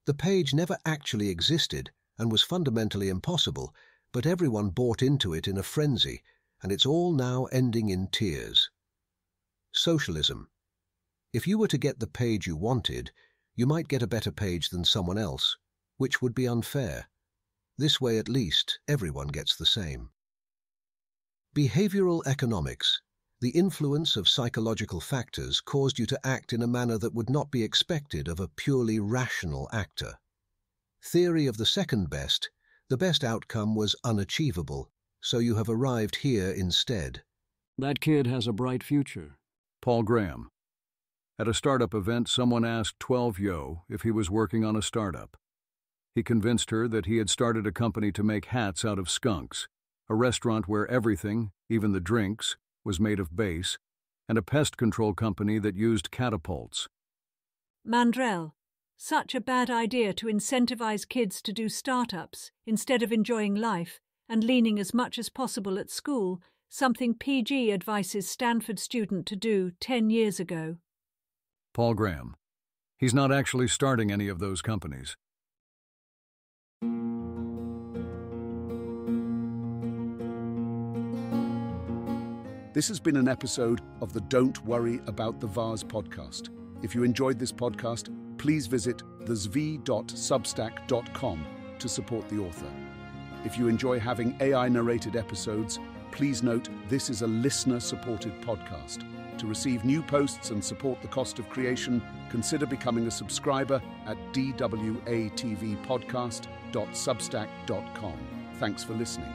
The page never actually existed and was fundamentally impossible, but everyone bought into it in a frenzy, and it's all now ending in tears. Socialism. If you were to get the page you wanted, you might get a better page than someone else, which would be unfair. This way, at least, everyone gets the same. Behavioral economics. The influence of psychological factors caused you to act in a manner that would not be expected of a purely rational actor. Theory of the second best. The best outcome was unachievable, so you have arrived here instead. That kid has a bright future. Paul Graham. At a startup event, someone asked 12-Yo if he was working on a startup. He convinced her that he had started a company to make hats out of skunks, a restaurant where everything, even the drinks, was made of base, and a pest control company that used catapults. Mandrell, such a bad idea to incentivize kids to do startups instead of enjoying life and leaning as much as possible at school, something PG advises Stanford student to do 10 years ago. Paul Graham. He's not actually starting any of those companies. This has been an episode of the Don't Worry About the Vase podcast. If you enjoyed this podcast, please visit thezv.substack.com to support the author. If you enjoy having AI-narrated episodes, please note this is a listener-supported podcast. To receive new posts and support the cost of creation, consider becoming a subscriber at dwatvpodcast.substack.com. Thanks for listening.